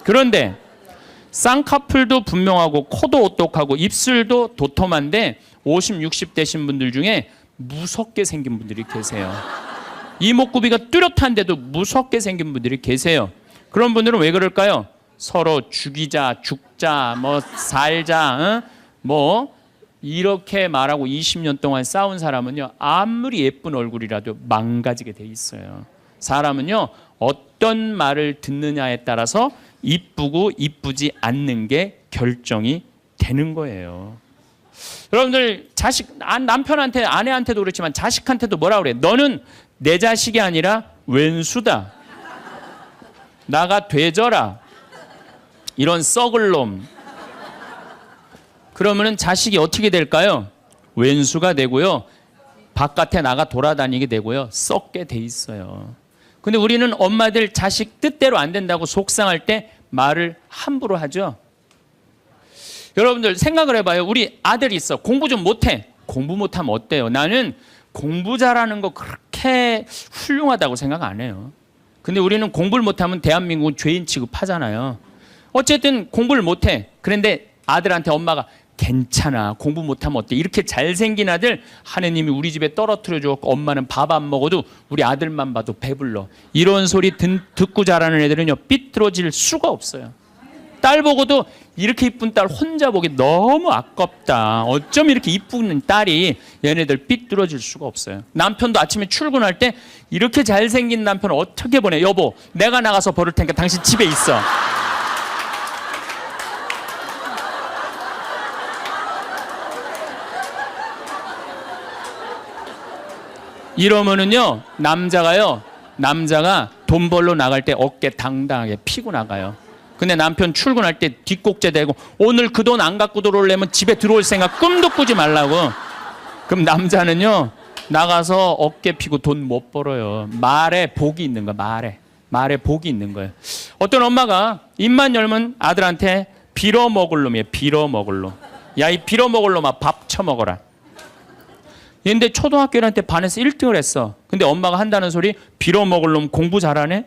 그런데 쌍꺼풀도 분명하고 코도 오똑하고 입술도 도톰한데 50, 60 되신 분들 중에 무섭게 생긴 분들이 계세요. 이목구비가 뚜렷한데도 무섭게 생긴 분들이 계세요. 그런 분들은 왜 그럴까요? 서로 죽이자, 죽자, 뭐 살자, 뭐 이렇게 말하고 20년 동안 싸운 사람은요, 아무리 예쁜 얼굴이라도 망가지게 돼 있어요. 사람은요, 어떤 말을 듣느냐에 따라서 이쁘고 이쁘지 않는 게 결정이 되는 거예요. 여러분들 남편한테, 아내한테도 그렇지만 자식한테도 뭐라 그래? 너는 내 자식이 아니라 왼수다. 나가 되져라. 이런 썩을 놈. 그러면은 자식이 어떻게 될까요? 왼수가 되고요. 바깥에 나가 돌아다니게 되고요. 썩게 돼 있어요. 근데 우리는 엄마들 자식 뜻대로 안 된다고 속상할 때 말을 함부로 하죠. 여러분들 생각을 해봐요. 우리 아들이 있어. 공부 좀 못해. 공부 못하면 어때요? 나는 공부 잘하는 거 그렇게 훌륭하다고 생각 안 해요. 근데 우리는 공부를 못하면 대한민국은 죄인 취급하잖아요. 어쨌든 공부를 못해. 그런데 아들한테 엄마가 괜찮아. 공부 못하면 어때? 이렇게 잘생긴 아들 하느님이 우리 집에 떨어뜨려 주었고 엄마는 밥 안 먹어도 우리 아들만 봐도 배불러. 이런 소리 듣고 자라는 애들은요, 삐뚤어질 수가 없어요. 딸 보고도 이렇게 이쁜 딸 혼자 보기 너무 아깝다. 어쩜 이렇게 이쁜 딸이, 얘네들 삐뚤어질 수가 없어요. 남편도 아침에 출근할 때 이렇게 잘생긴 남편 어떻게 보내? 여보, 내가 나가서 버릴 테니까 당신 집에 있어. 이러면은요, 남자가 돈 벌러 나갈 때 어깨 당당하게 피고 나가요. 근데 남편 출근할 때 뒷꼭지 대고 오늘 그 돈 안 갖고 들어오려면 집에 들어올 생각 꿈도 꾸지 말라고. 그럼 남자는요, 나가서 어깨 피고 돈 못 벌어요. 말에 복이 있는 거야. 말에 복이 있는 거예요. 어떤 엄마가 입만 열면 아들한테 빌어먹을 놈이에요. 빌어먹을 놈. 야, 이 빌어먹을 놈아, 밥 처먹어라. 근데 초등학교 1학년 때 반에서 1등을 했어. 근데 엄마가 한다는 소리, 빌어먹을 놈 공부 잘하네?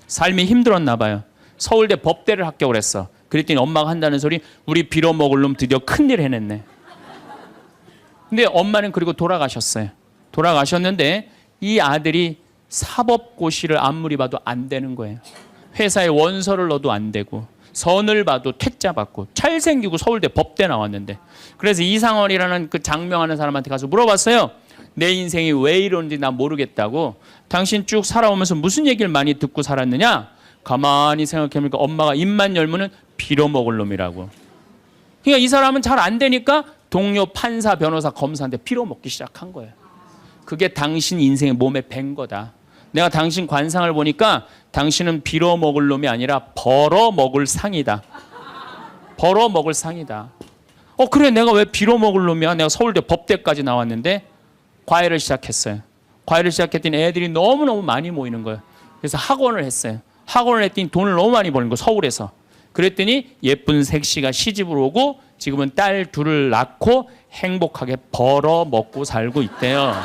삶이 힘들었나 봐요. 서울대 법대를 합격을 했어. 그랬더니 엄마가 한다는 소리, 우리 빌어먹을 놈 드디어 큰일 해냈네. 근데 엄마는 그리고 돌아가셨어요. 돌아가셨는데 이 아들이 사법고시를 아무리 봐도 안 되는 거예요. 회사에 원서를 넣어도 안 되고, 선을 봐도 퇴짜 받고, 잘생기고 서울대 법대 나왔는데. 그래서 이상원이라는 그 장명하는 사람한테 가서 물어봤어요. 내 인생이 왜 이러는지 나 모르겠다고. 당신 쭉 살아오면서 무슨 얘기를 많이 듣고 살았느냐? 가만히 생각해보니까 엄마가 입만 열면은 빌어먹을 놈이라고. 그러니까 이 사람은 잘 안 되니까 동료 판사, 변호사, 검사한테 빌어먹기 시작한 거예요. 그게 당신 인생의 몸에 밴 거다. 내가 당신 관상을 보니까 당신은 빌어먹을 놈이 아니라 벌어먹을 상이다. 벌어먹을 상이다. 그래, 내가 왜 빌어먹을 놈이야? 내가 서울대 법대까지 나왔는데. 과외를 시작했어요. 과외를 시작했더니 애들이 너무너무 많이 모이는 거예요. 그래서 학원을 했어요. 학원을 했더니 돈을 너무 많이 버는 거예요. 서울에서. 그랬더니 예쁜 색시가 시집을 오고 지금은 딸 둘을 낳고 행복하게 벌어먹고 살고 있대요.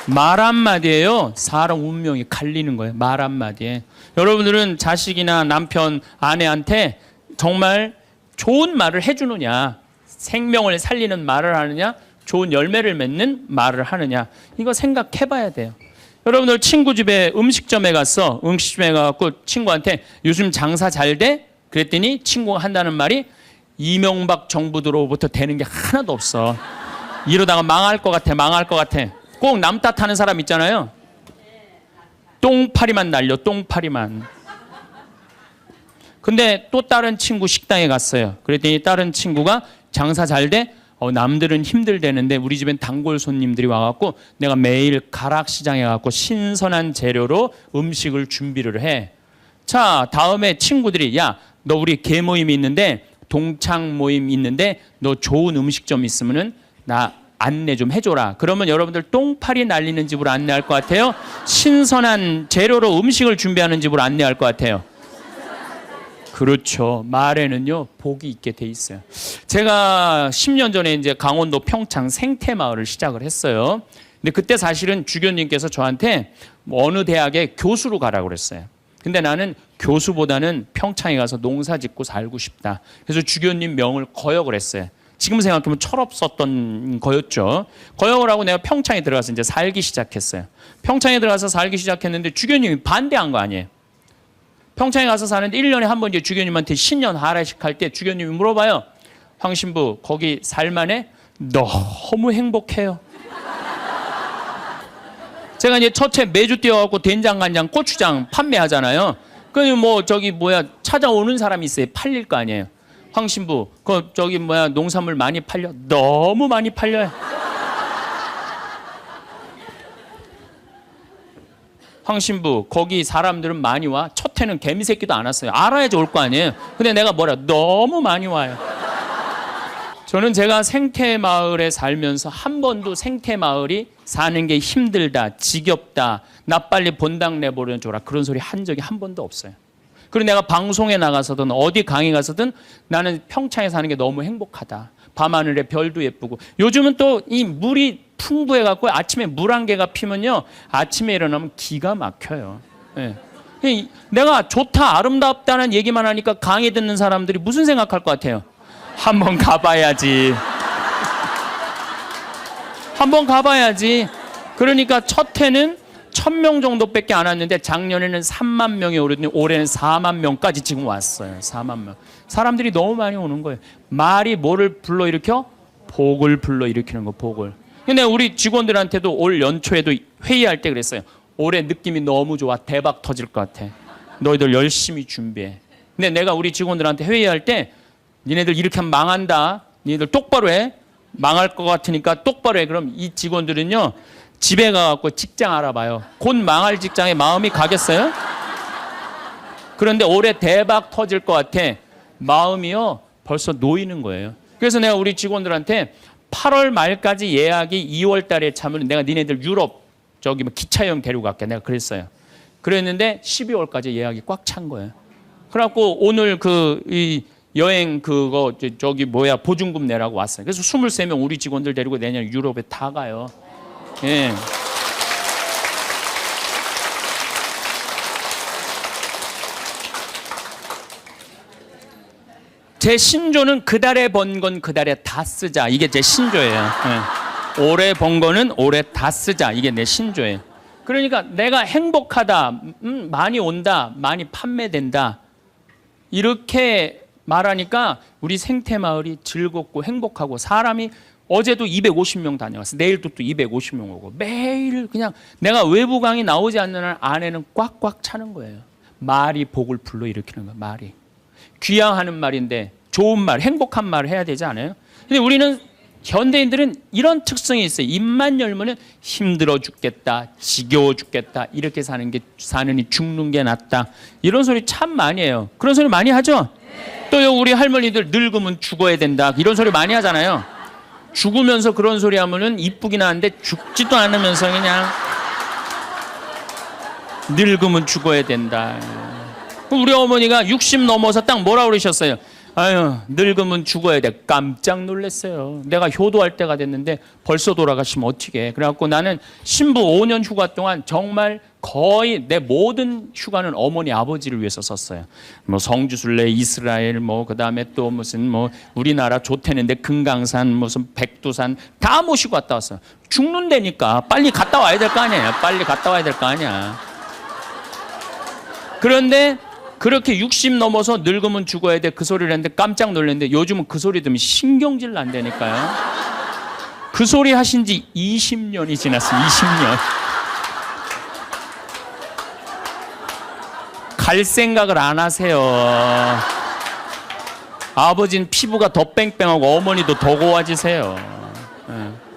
말 한마디에요, 사람 운명이 갈리는 거예요. 말 한마디에. 여러분들은 자식이나 남편, 아내한테 정말 좋은 말을 해주느냐, 생명을 살리는 말을 하느냐, 좋은 열매를 맺는 말을 하느냐, 이거 생각해 봐야 돼요. 여러분들 친구 집에 음식점에 갔어. 음식점에 가서 친구한테 요즘 장사 잘 돼? 그랬더니 친구가 한다는 말이 이명박 정부 들어부터 되는 게 하나도 없어. 이러다가 망할 것 같아. 꼭 남 탓하는 사람 있잖아요. 똥파리만 날려, 똥파리만. 근데 또 다른 친구 식당에 갔어요. 그랬더니 다른 친구가 장사 잘 돼? 남들은 힘들대는데 우리 집엔 단골 손님들이 와갖고 내가 매일 가락시장에 가갖고 신선한 재료로 음식을 준비를 해. 자, 다음에 친구들이, 야, 너 우리 개 모임이 있는데, 동창 모임 있는데 너 좋은 음식점 있으면은 나 안내 좀 해줘라. 그러면 여러분들 똥파리 날리는 집으로 안내할 것 같아요? 신선한 재료로 음식을 준비하는 집으로 안내할 것 같아요? 그렇죠. 말에는요, 복이 있게 돼 있어요. 제가 10년 전에 이제 강원도 평창 생태마을을 시작을 했어요. 근데 그때 사실은 주교님께서 저한테 뭐 어느 대학에 교수로 가라고 그랬어요. 근데 나는 교수보다는 평창에 가서 농사 짓고 살고 싶다. 그래서 주교님 명을 거역을 했어요. 지금 생각하면 철없었던 거였죠. 거역을 하고 내가 평창에 들어가서 이제 살기 시작했어요. 평창에 들어가서 살기 시작했는데 주교님이 반대한 거 아니에요. 평창에 가서 사는데 1년에 한 번 이제 주교님한테 신년 하례식 할 때 주교님이 물어봐요. 황 신부 거기 살만해? 너무 행복해요. 제가 이제 첫째 매주 뛰어갖고 된장, 간장, 고추장 판매하잖아요. 그럼 뭐 저기 뭐야 찾아오는 사람이 있어요. 팔릴 거 아니에요. 황 신부, 그 저기 뭐야 농산물 많이 팔려? 너무 많이 팔려요. 황 신부, 거기 사람들은 많이 와? 첫 해는 개미 새끼도 안 왔어요. 알아야지 올 거 아니에요. 근데 내가 뭐라? 너무 많이 와요. 저는 제가 생태마을에 살면서 한 번도 생태마을이 사는 게 힘들다, 지겹다, 나 빨리 본당 내보내줘라 그런 소리 한 적이 한 번도 없어요. 그리고 내가 방송에 나가서든 어디 강의 가서든 나는 평창에 사는 게 너무 행복하다. 밤하늘에 별도 예쁘고 요즘은 또 이 물이 풍부해갖고 아침에 물 한 개가 피면요 아침에 일어나면 기가 막혀요. 네. 내가 좋다, 아름답다는 얘기만 하니까 강의 듣는 사람들이 무슨 생각할 것 같아요? 한번 가봐야지. 한번 가봐야지. 그러니까 첫 해는 1000명 정도밖에 안 왔는데 작년에는 3만 명이 오르더니 올해는 4만 명까지 지금 왔어요. 4만 명. 사람들이 너무 많이 오는 거예요. 말이 뭐를 불러일으켜? 복을 불러일으키는 거, 복을. 근데 우리 직원들한테도 올 연초에도 회의할 때 그랬어요. 올해 느낌이 너무 좋아. 대박 터질 것 같아. 너희들 열심히 준비해. 근데 내가 우리 직원들한테 회의할 때 니네들 이렇게 하면 망한다. 니네들 똑바로 해. 망할 것 같으니까 똑바로 해. 그럼 이 직원들은요. 집에 가갖고 직장 알아봐요. 곧 망할 직장에 마음이 가겠어요? 그런데 올해 대박 터질 것 같아. 마음이요. 벌써 놓이는 거예요. 그래서 내가 우리 직원들한테 8월 말까지 예약이 2월 달에 차면 내가 니네들 유럽 저기 뭐 기차 여행 데리고 갈게. 내가 그랬어요. 그랬는데 12월까지 예약이 꽉 찬 거예요. 그래갖고 오늘 이 여행 그거 저기 뭐야 보증금 내라고 왔어요. 그래서 23명 우리 직원들 데리고 내년 유럽에 다 가요. 예. 제 신조는 그달에 번 건 그달에 다 쓰자. 이게 제 신조예요. 예. 올해 번 거는 올해 다 쓰자. 이게 내 신조예요. 그러니까 내가 행복하다, 많이 온다, 많이 판매된다. 이렇게 말하니까 우리 생태마을이 즐겁고 행복하고 사람이 어제도 250명 다녀왔어. 내일도 또 250명 오고 매일 그냥 내가 외부 강의 나오지 않는 한 안에는 꽉꽉 차는 거예요. 말이 복을 불러일으키는 거야. 말이. 귀향하는 말인데 좋은 말, 행복한 말을 해야 되지 않아요? 근데 우리는 현대인들은 이런 특성이 있어요. 입만 열면은 힘들어 죽겠다, 지겨워 죽겠다, 이렇게 사느니 죽는 게 낫다. 이런 소리 참 많이 해요. 그런 소리 많이 하죠? 또 우리 할머니들 늙으면 죽어야 된다. 이런 소리 많이 하잖아요. 죽으면서 그런 소리 하면은 이쁘긴 한데 죽지도 않으면서 그냥 늙으면 죽어야 된다. 우리 어머니가 60 넘어서 딱 뭐라 그러셨어요? 아유, 늙으면 죽어야 돼. 깜짝 놀랐어요. 내가 효도할 때가 됐는데 벌써 돌아가시면 어떡해. 그래갖고 나는 신부 5년 휴가 동안 정말 거의 내 모든 휴가는 어머니 아버지를 위해서 썼어요. 뭐 성주순례, 이스라엘, 뭐 그다음에 또 무슨 뭐 우리나라 좋대는데 금강산, 무슨 백두산 다 모시고 갔다 왔어요. 죽는다니까 빨리 갔다 와야 될 거 아니에요. 빨리 갔다 와야 될 거 아니야. 그런데 그렇게 60 넘어서 늙으면 죽어야 돼 그 소리를 했는데 깜짝 놀랐는데 요즘은 그 소리 들으면 신경질 난다니까요. 그 소리 하신 지 20년이 지났어요. 20년. 갈 생각을 안 하세요. 아버지는 피부가 더 뺑뺑하고 어머니도 더 고와지세요.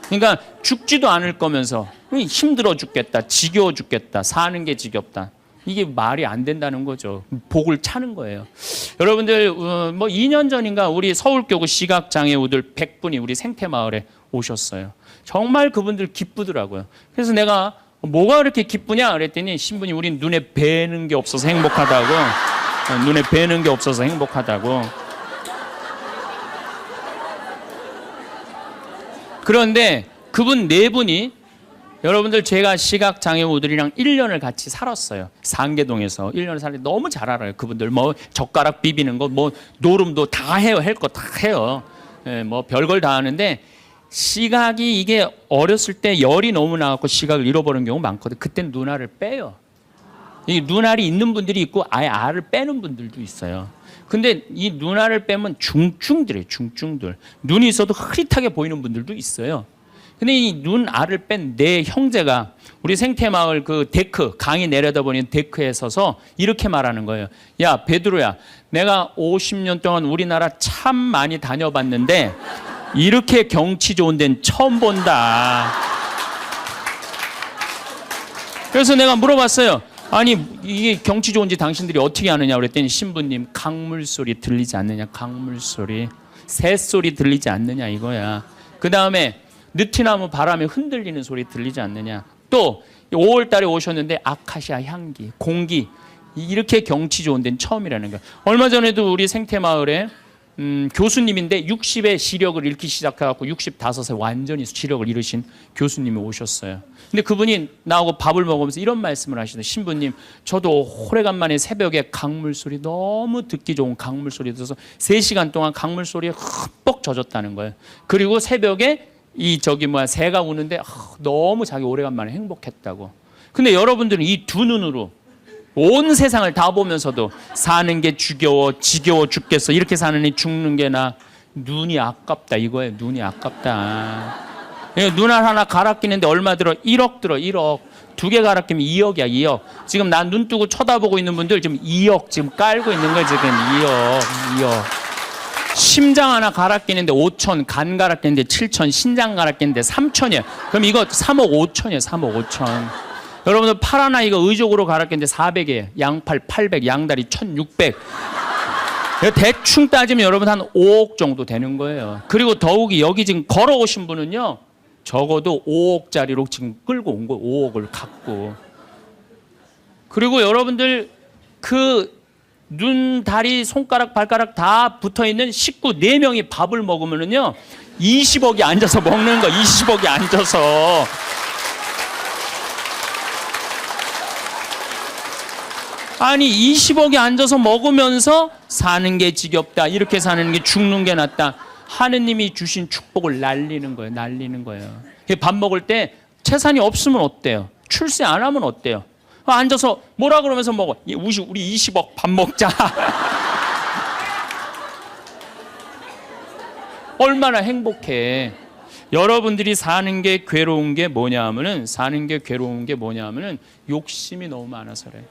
그러니까 죽지도 않을 거면서 힘들어 죽겠다, 지겨워 죽겠다, 사는 게 지겹다. 이게 말이 안 된다는 거죠. 복을 차는 거예요. 여러분들 뭐 2년 전인가 우리 서울교구 시각장애우들 100분이 우리 생태마을에 오셨어요. 정말 그분들 기쁘더라고요. 그래서 내가 뭐가 그렇게 기쁘냐 그랬더니 신부님 우린 눈에 뵈는 게 없어서 행복하다고. 눈에 뵈는 게 없어서 행복하다고. 그런데 그분 네 분이, 여러분들 제가 시각장애우들이랑 1년을 같이 살았어요. 상계동에서 1년을 살았는데 너무 잘 알아요. 그분들 뭐 젓가락 비비는 거, 뭐 노름도 다 해요. 할 거 다 해요. 예, 뭐 별걸 다 하는데, 시각이 이게 어렸을 때 열이 너무 나갖고 시각을 잃어버리는 경우 많거든. 그땐 눈알을 빼요. 이 눈알이 있는 분들이 있고 아예 알을 빼는 분들도 있어요. 근데 이 눈알을 빼면 중증들이에요. 중증들. 눈이 있어도 흐릿하게 보이는 분들도 있어요. 근데 이 눈알을 뺀 내 형제가 우리 생태마을 그 데크, 강이 내려다보는 데크에 서서 이렇게 말하는 거예요. 야, 베드로야, 내가 50년 동안 우리나라 참 많이 다녀봤는데 이렇게 경치 좋은 데는 처음 본다. 그래서 내가 물어봤어요. 아니, 이게 경치 좋은지 당신들이 어떻게 아느냐 그랬더니, 신부님, 강물 소리 들리지 않느냐, 강물 소리, 새 소리 들리지 않느냐 이거야. 그 다음에 느티나무 바람에 흔들리는 소리 들리지 않느냐. 또 5월 달에 오셨는데 아카시아 향기, 공기, 이렇게 경치 좋은 데는 처음이라는 거야. 얼마 전에도 우리 생태마을에 교수님인데 60에 시력을 잃기 시작해갖고 65세 완전히 시력을 잃으신 교수님이 오셨어요. 근데 그분이 나하고 밥을 먹으면서 이런 말씀을 하시더라고요. 신부님, 저도 오래간만에 새벽에 강물 소리, 너무 듣기 좋은 강물 소리 들어서 3시간 동안 강물 소리에 흠뻑 젖었다는 거예요. 그리고 새벽에 새가 우는데 너무 자기 오래간만에 행복했다고. 근데 여러분들은 이 두 눈으로 온 세상을 다 보면서도 사는 게 지겨워 죽겠어, 이렇게 사느니 죽는 게 나, 눈이 아깝다 이거예요. 눈이 아깝다. 눈알 하나 갈아 끼는데 얼마 들어? 1억 들어. 1억. 2개 갈아 끼면 2억이야. 2억. 지금 난 눈 뜨고 쳐다보고 있는 분들 지금 2억 지금 깔고 있는 거예요. 지금 2억. 심장 하나 갈아 끼는데 5천, 간 갈아 끼는데 7천, 신장 갈아 끼는데 3천이야. 그럼 이거 3억 5천이에요. 3억 5천. 여러분들 팔 하나 이거 의족으로 갈아 끼는데 400이에요. 양팔 800, 양다리 1600. 대충 따지면 여러분 한 5억 정도 되는 거예요. 그리고 더욱이 여기 지금 걸어오신 분은요, 적어도 5억짜리로 지금 끌고 온 거예요. 5억을 갖고. 그리고 여러분들 그 눈, 다리, 손가락, 발가락 다 붙어있는 식구 4명이 밥을 먹으면은요, 20억이 앉아서 먹는 거. 20억이 앉아서. 아니, 20억이 앉아서 먹으면서 사는 게 지겹다, 이렇게 사는 게 죽는 게 낫다, 하느님이 주신 축복을 날리는 거예요. 날리는 거예요. 밥 먹을 때 재산이 없으면 어때요? 출세 안 하면 어때요? 앉아서 뭐라 그러면서 먹어. 우리 20억 밥 먹자. 얼마나 행복해. 여러분들이 사는 게 괴로운 게 뭐냐 하면은, 욕심이 너무 많아서 그래.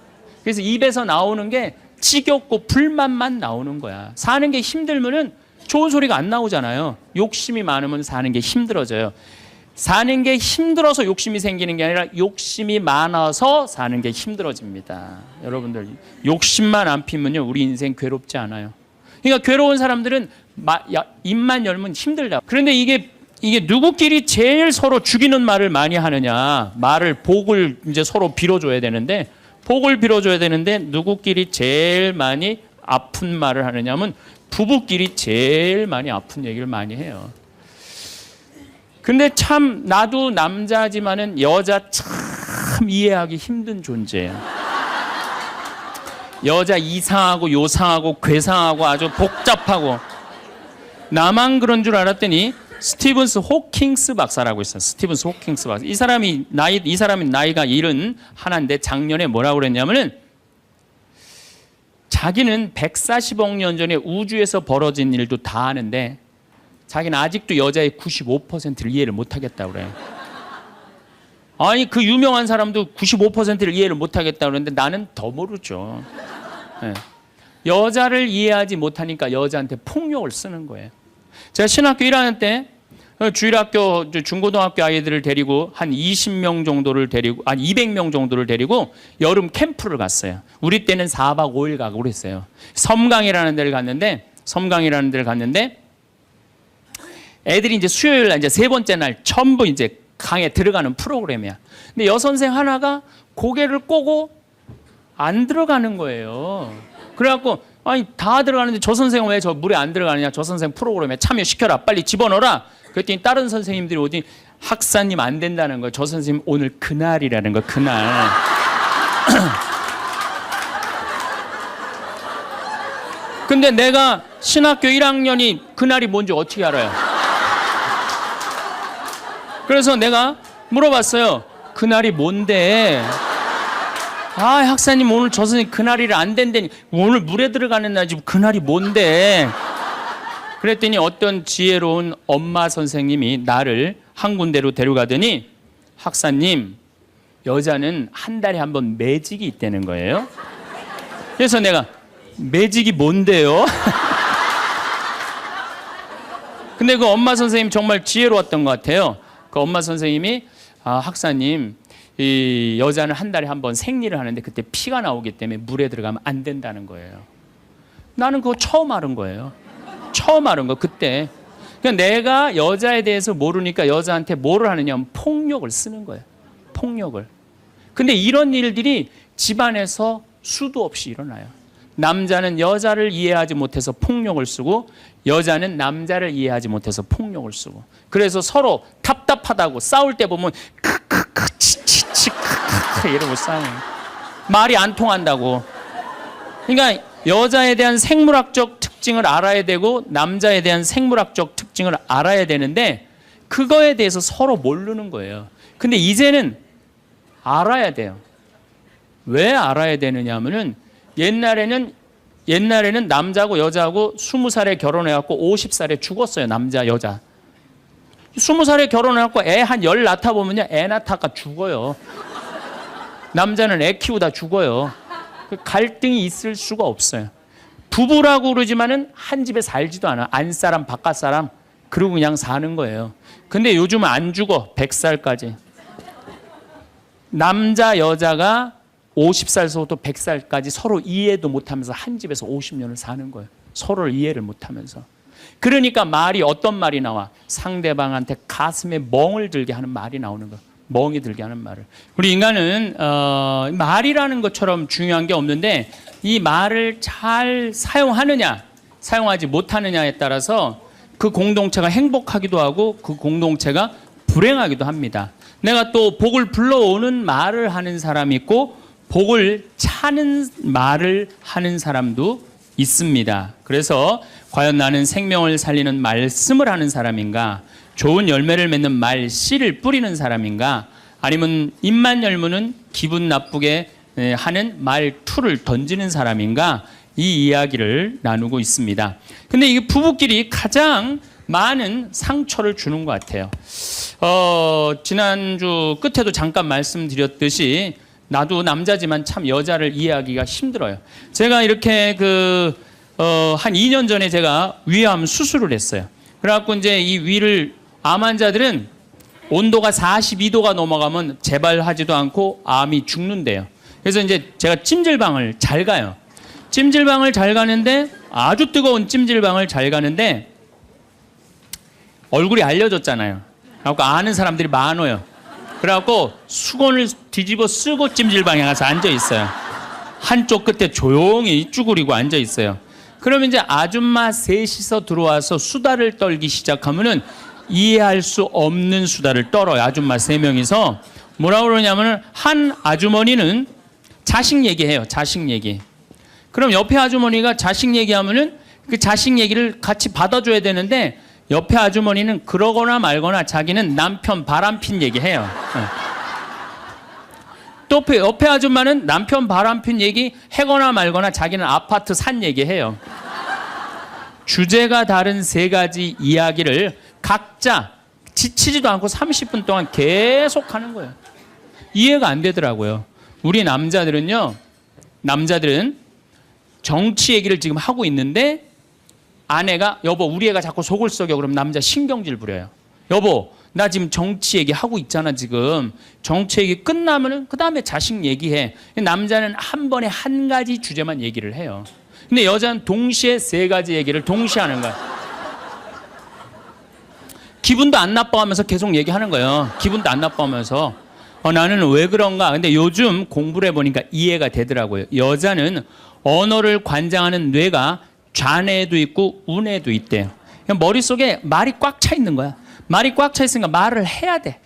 그래서 입에서 나오는 게 지겹고 불만만 나오는 거야. 사는 게 힘들면은 좋은 소리가 안 나오잖아요. 욕심이 많으면 사는 게 힘들어져요. 사는 게 힘들어서 욕심이 생기는 게 아니라 욕심이 많아서 사는 게 힘들어집니다. 여러분들, 욕심만 안 피면요, 우리 인생 괴롭지 않아요. 그러니까 괴로운 사람들은 입만 열면 힘들다. 그런데 이게 누구끼리 제일 서로 죽이는 말을 많이 하느냐, 복을 이제 서로 빌어줘야 되는데, 누구끼리 제일 많이 아픈 말을 하느냐면 부부끼리 제일 많이 아픈 얘기를 많이 해요. 근데 참 나도 남자지만은 여자 참 이해하기 힘든 존재예요. 여자 이상하고 요상하고 괴상하고 아주 복잡하고. 나만 그런 줄 알았더니 스티븐스 호킹스 박사라고 있어요. 스티븐스 호킹스 박사. 이 사람이 나이가 71인데 작년에 뭐라고 그랬냐면은, 자기는 140억 년 전에 우주에서 벌어진 일도 다 아는데 자기는 아직도 여자의 95%를 이해를 못 하겠다고 그래요. 아니, 그 유명한 사람도 95%를 이해를 못 하겠다고 그러는데 나는 더 모르죠. 네. 여자를 이해하지 못하니까 여자한테 폭력을 쓰는 거예요. 제가 신학교 1학년 때 주일학교 중고등학교 아이들을 데리고 한 20명 정도를 데리고, 한 200명 정도를 데리고 여름 캠프를 갔어요. 우리 때는 4박 5일 가고 그랬어요. 섬강이라는 데를 갔는데 애들이 이제 수요일 날 이제 세 번째 날 전부 이제 강에 들어가는 프로그램이야. 근데 여선생 하나가 고개를 꼬고 안 들어가는 거예요. 그래갖고 아니 다 들어가는데 저 선생은 왜 저 물에 안 들어가느냐? 저 선생 프로그램에 참여시켜라. 빨리 집어넣어라. 그랬더니 다른 선생님들이 오더니 학사님 안 된다는 거예요. 저 선생님 오늘 그날이라는 거 그날. 근데 내가 신학교 1학년이 그날이 뭔지 어떻게 알아요? 그래서 내가 물어봤어요. 그날이 뭔데? 아, 학사님 오늘 저 선생님 그날이라 안 된다니. 오늘 물에 들어가는 날 지금 그날이 뭔데? 그랬더니 어떤 지혜로운 엄마 선생님이 나를 한 군데로 데려가더니 학사님, 여자는 한 달에 한 번 매직이 있다는 거예요. 그래서 내가 매직이 뭔데요? 근데 그 엄마 선생님 정말 지혜로웠던 것 같아요. 그 엄마 선생님이 아, 학사님, 이 여자는 한 달에 한 번 생리를 하는데 그때 피가 나오기 때문에 물에 들어가면 안 된다는 거예요. 나는 그거 처음 알은 거예요. 처음 알은 거 그때. 그러니까 내가 여자에 대해서 모르니까 여자한테 뭐를 하느냐 하면 폭력을 쓰는 거예요. 폭력을. 근데 이런 일들이 집안에서 수도 없이 일어나요. 남자는 여자를 이해하지 못해서 폭력을 쓰고 여자는 남자를 이해하지 못해서 폭력을 쓰고 그래서 서로 답답하다고 싸울 때 보면 크크크 치치치 크크크 이러고 싸워요. 말이 안 통한다고. 그러니까 여자에 대한 생물학적 특징을 알아야 되고 남자에 대한 생물학적 특징을 알아야 되는데 그거에 대해서 서로 모르는 거예요. 근데 이제는 알아야 돼요. 왜 알아야 되느냐 하면은 옛날에는 남자하고 여자하고 20살에 결혼해갖고 50살에 죽었어요. 남자, 여자. 20살에 결혼해갖고 애 한 10 낳다 보면요. 애 낳다가 죽어요. 남자는 애 키우다 죽어요. 갈등이 있을 수가 없어요. 부부라고 그러지만은 한 집에 살지도 않아. 안사람, 바깥사람. 그러고 그냥 사는 거예요. 근데 요즘은 안 죽어. 100살까지. 남자, 여자가 50살서부터 100살까지 서로 이해도 못하면서 한 집에서 50년을 사는 거예요. 서로를 이해를 못하면서. 그러니까 말이 어떤 말이 나와? 상대방한테 가슴에 멍을 들게 하는 말이 나오는 거예요. 멍이 들게 하는 말을. 우리 인간은 말이라는 것처럼 중요한 게 없는데 이 말을 잘 사용하느냐 사용하지 못하느냐에 따라서 그 공동체가 행복하기도 하고 그 공동체가 불행하기도 합니다. 내가 또 복을 불러오는 말을 하는 사람이 있고 복을 차는 말을 하는 사람도 있습니다. 그래서 과연 나는 생명을 살리는 말씀을 하는 사람인가? 좋은 열매를 맺는 말씨를 뿌리는 사람인가? 아니면 입만 열무는 기분 나쁘게 하는 말투를 던지는 사람인가? 이 이야기를 나누고 있습니다. 근데 이 부부끼리 가장 많은 상처를 주는 것 같아요. 지난주 끝에도 잠깐 말씀드렸듯이 나도 남자지만 참 여자를 이해하기가 힘들어요. 제가 이렇게 한 2년 전에 제가 위암 수술을 했어요. 그래갖고 이제 이 위를 암 환자들은 온도가 42도가 넘어가면 재발하지도 않고 암이 죽는데요. 그래서 이제 제가 찜질방을 잘 가요. 찜질방을 잘 가는데 아주 뜨거운 찜질방을 잘 가는데 얼굴이 알려졌잖아요. 그래갖고 아는 사람들이 많아요. 그래갖고 수건을 뒤집어 쓰고 찜질방에 가서 앉아 있어요. 한쪽 끝에 조용히 쭈그리고 앉아 있어요. 그러면 이제 아줌마 셋이서 들어와서 수다를 떨기 시작하면은 이해할 수 없는 수다를 떨어요. 아줌마 3명이서 뭐라고 그러냐면은 한 아주머니는 자식 얘기해요. 자식 얘기. 그럼 옆에 아주머니가 자식 얘기하면은 그 자식 얘기를 같이 받아줘야 되는데 옆에 아주머니는 그러거나 말거나 자기는 남편 바람핀 얘기해요. 또 옆에 아줌마는 남편 바람핀 얘기 해거나 말거나 자기는 아파트 산 얘기해요. 주제가 다른 3가지 이야기를 각자 지치지도 않고 30분 동안 계속 하는 거예요. 이해가 안 되더라고요. 우리 남자들은 정치 얘기를 지금 하고 있는데 아내가 여보 우리 애가 자꾸 속을 썩여 그럼 남자 신경질 부려요. 여보 나 지금 정치 얘기 하고 있잖아 지금. 정치 얘기 끝나면은 그 다음에 자식 얘기해. 남자는 한 번에 한 가지 주제만 얘기를 해요. 근데 여자는 동시에 3가지 얘기를 동시에 하는 거야. 기분도 안 나빠하면서 계속 얘기하는 거예요. 기분도 안 나빠하면서 나는 왜 그런가. 근데 요즘 공부를 해보니까 이해가 되더라고요. 여자는 언어를 관장하는 뇌가 좌뇌에도 있고 우뇌에도 있대요. 머릿속에 말이 꽉 차 있는 거야. 말이 꽉 차 있으니까 말을 해야 돼.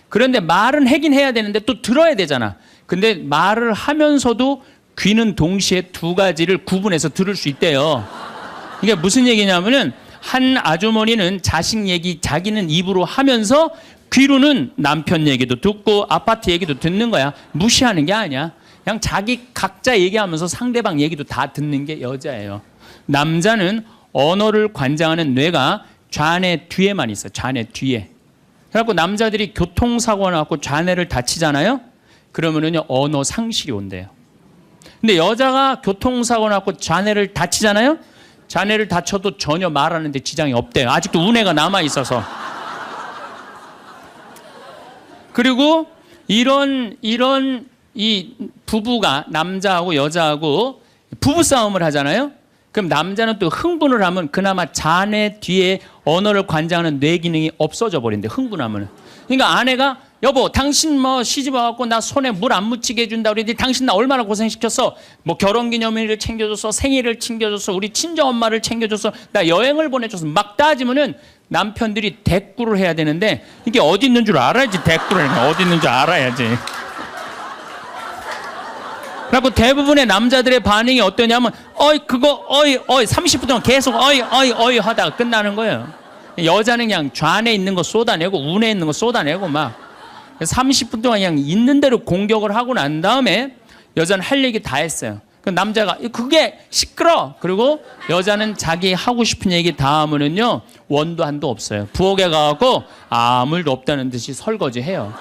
그런데 말은 하긴 해야 되는데 또 들어야 되잖아. 근데 말을 하면서도 귀는 동시에 두 가지를 구분해서 들을 수 있대요. 이게 무슨 얘기냐면은 한 아주머니는 자식 얘기 자기는 입으로 하면서 귀로는 남편 얘기도 듣고 아파트 얘기도 듣는 거야. 무시하는 게 아니야. 그냥 자기 각자 얘기하면서 상대방 얘기도 다 듣는 게 여자예요. 남자는 언어를 관장하는 뇌가 좌뇌 뒤에만 있어요. 좌뇌 뒤에. 그래갖고 남자들이 교통사고 나갖고 좌뇌를 다치잖아요. 그러면은요 언어 상실이 온대요. 근데 여자가 교통사고 나갖고 좌뇌를 다치잖아요. 좌뇌를 다쳐도 전혀 말하는데 지장이 없대요. 아직도 우뇌가 남아 있어서. 그리고 이런 이 부부가 남자하고 여자하고 부부 싸움을 하잖아요. 그럼 남자는 또 흥분을 하면 그나마 좌뇌 뒤에 언어를 관장하는 뇌 기능이 없어져 버린대. 흥분하면. 그러니까 아내가 여보 당신 뭐 시집 와갖고 나 손에 물 안 묻히게 해준다 그러는데 당신 나 얼마나 고생시켰어. 뭐 결혼기념일을 챙겨줬어. 생일을 챙겨줬어. 우리 친정엄마를 챙겨줬어. 나 여행을 보내줘서 막 따지면은 남편들이 대꾸를 해야 되는데 이게 어디 있는 줄 알아야지. 대꾸를 해. 어디 있는 줄 알아야지. 그래갖고 대부분의 남자들의 반응이 어떠냐면 그거 30분 동안 계속 하다가 끝나는 거예요. 여자는 그냥 좌뇌에 있는 거 쏟아내고 우뇌에 있는 거 쏟아내고 막 30분 동안 그냥 있는 대로 공격을 하고 난 다음에 여자는 할 얘기 다 했어요. 그 남자가 그게 시끄러. 그리고 여자는 자기 하고 싶은 얘기 다 하면은요 원도 한도 없어요. 부엌에 가갖고 아무 일도 없다는 듯이 설거지해요.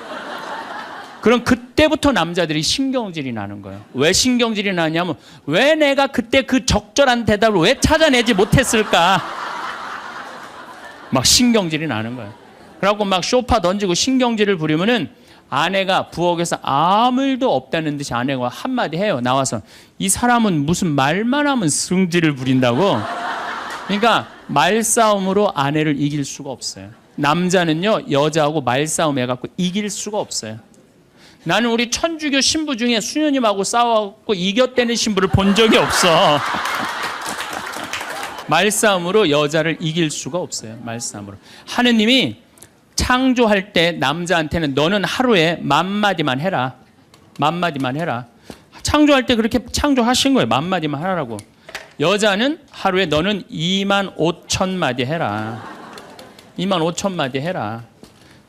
그럼 그때부터 남자들이 신경질이 나는 거예요. 왜 신경질이 나냐면 왜 내가 그때 그 적절한 대답을 왜 찾아내지 못했을까? 막 신경질이 나는 거예요. 그래갖고 막 쇼파 던지고 신경질을 부리면은 아내가 부엌에서 아무 일도 없다는 듯이 아내가 한마디 해요. 나와서 이 사람은 무슨 말만 하면 승질을 부린다고. 그러니까 말싸움으로 아내를 이길 수가 없어요. 남자는요 여자하고 말싸움 해갖고 이길 수가 없어요. 나는 우리 천주교 신부 중에 수녀님하고 싸워갖고 이겼다는 신부를 본 적이 없어. 말싸움으로 여자를 이길 수가 없어요. 말싸움으로. 하느님이 창조할 때 남자한테는 너는 하루에 10,000마디만 해라. 10,000마디만 해라. 창조할 때 그렇게 창조하신 거예요. 10,000마디만 하라고. 여자는 하루에 너는 25,000마디 해라. 25,000마디 해라.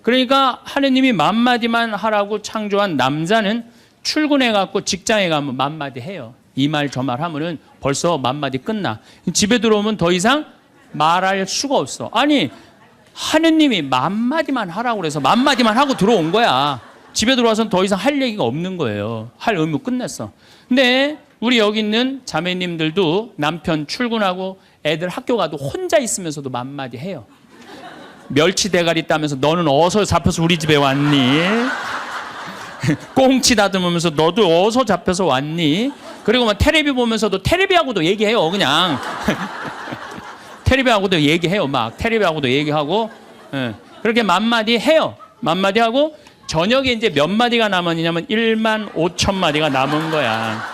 그러니까 하느님이 10,000마디만 하라고 창조한 남자는 출근해갖고 직장에 가면 10,000마디 해요. 이 말 저 말 하면은 벌써 10,000마디 끝나. 집에 들어오면 더 이상 말할 수가 없어. 아니 하느님이 10,000마디만 하라고 그래서 10,000마디만 하고 들어온 거야. 집에 들어와서는 더 이상 할 얘기가 없는 거예요. 할 의무 끝냈어. 근데 우리 여기 있는 자매님들도 남편 출근하고 애들 학교 가도 혼자 있으면서도 10,000마디 해요. 멸치 대가리 따면서 너는 어디서 잡혀서 우리 집에 왔니? 꽁치 다듬으면서 너도 어디서 잡혀서 왔니? 그리고 막 테레비 보면서도 테레비하고도 얘기해요. 그냥 테레비하고도 얘기해요. 막 테레비하고도 얘기하고 그렇게 10,000마디 해요. 10,000마디 하고 저녁에 이제 몇 마디가 남았냐면 15,000마디가 남은 거야.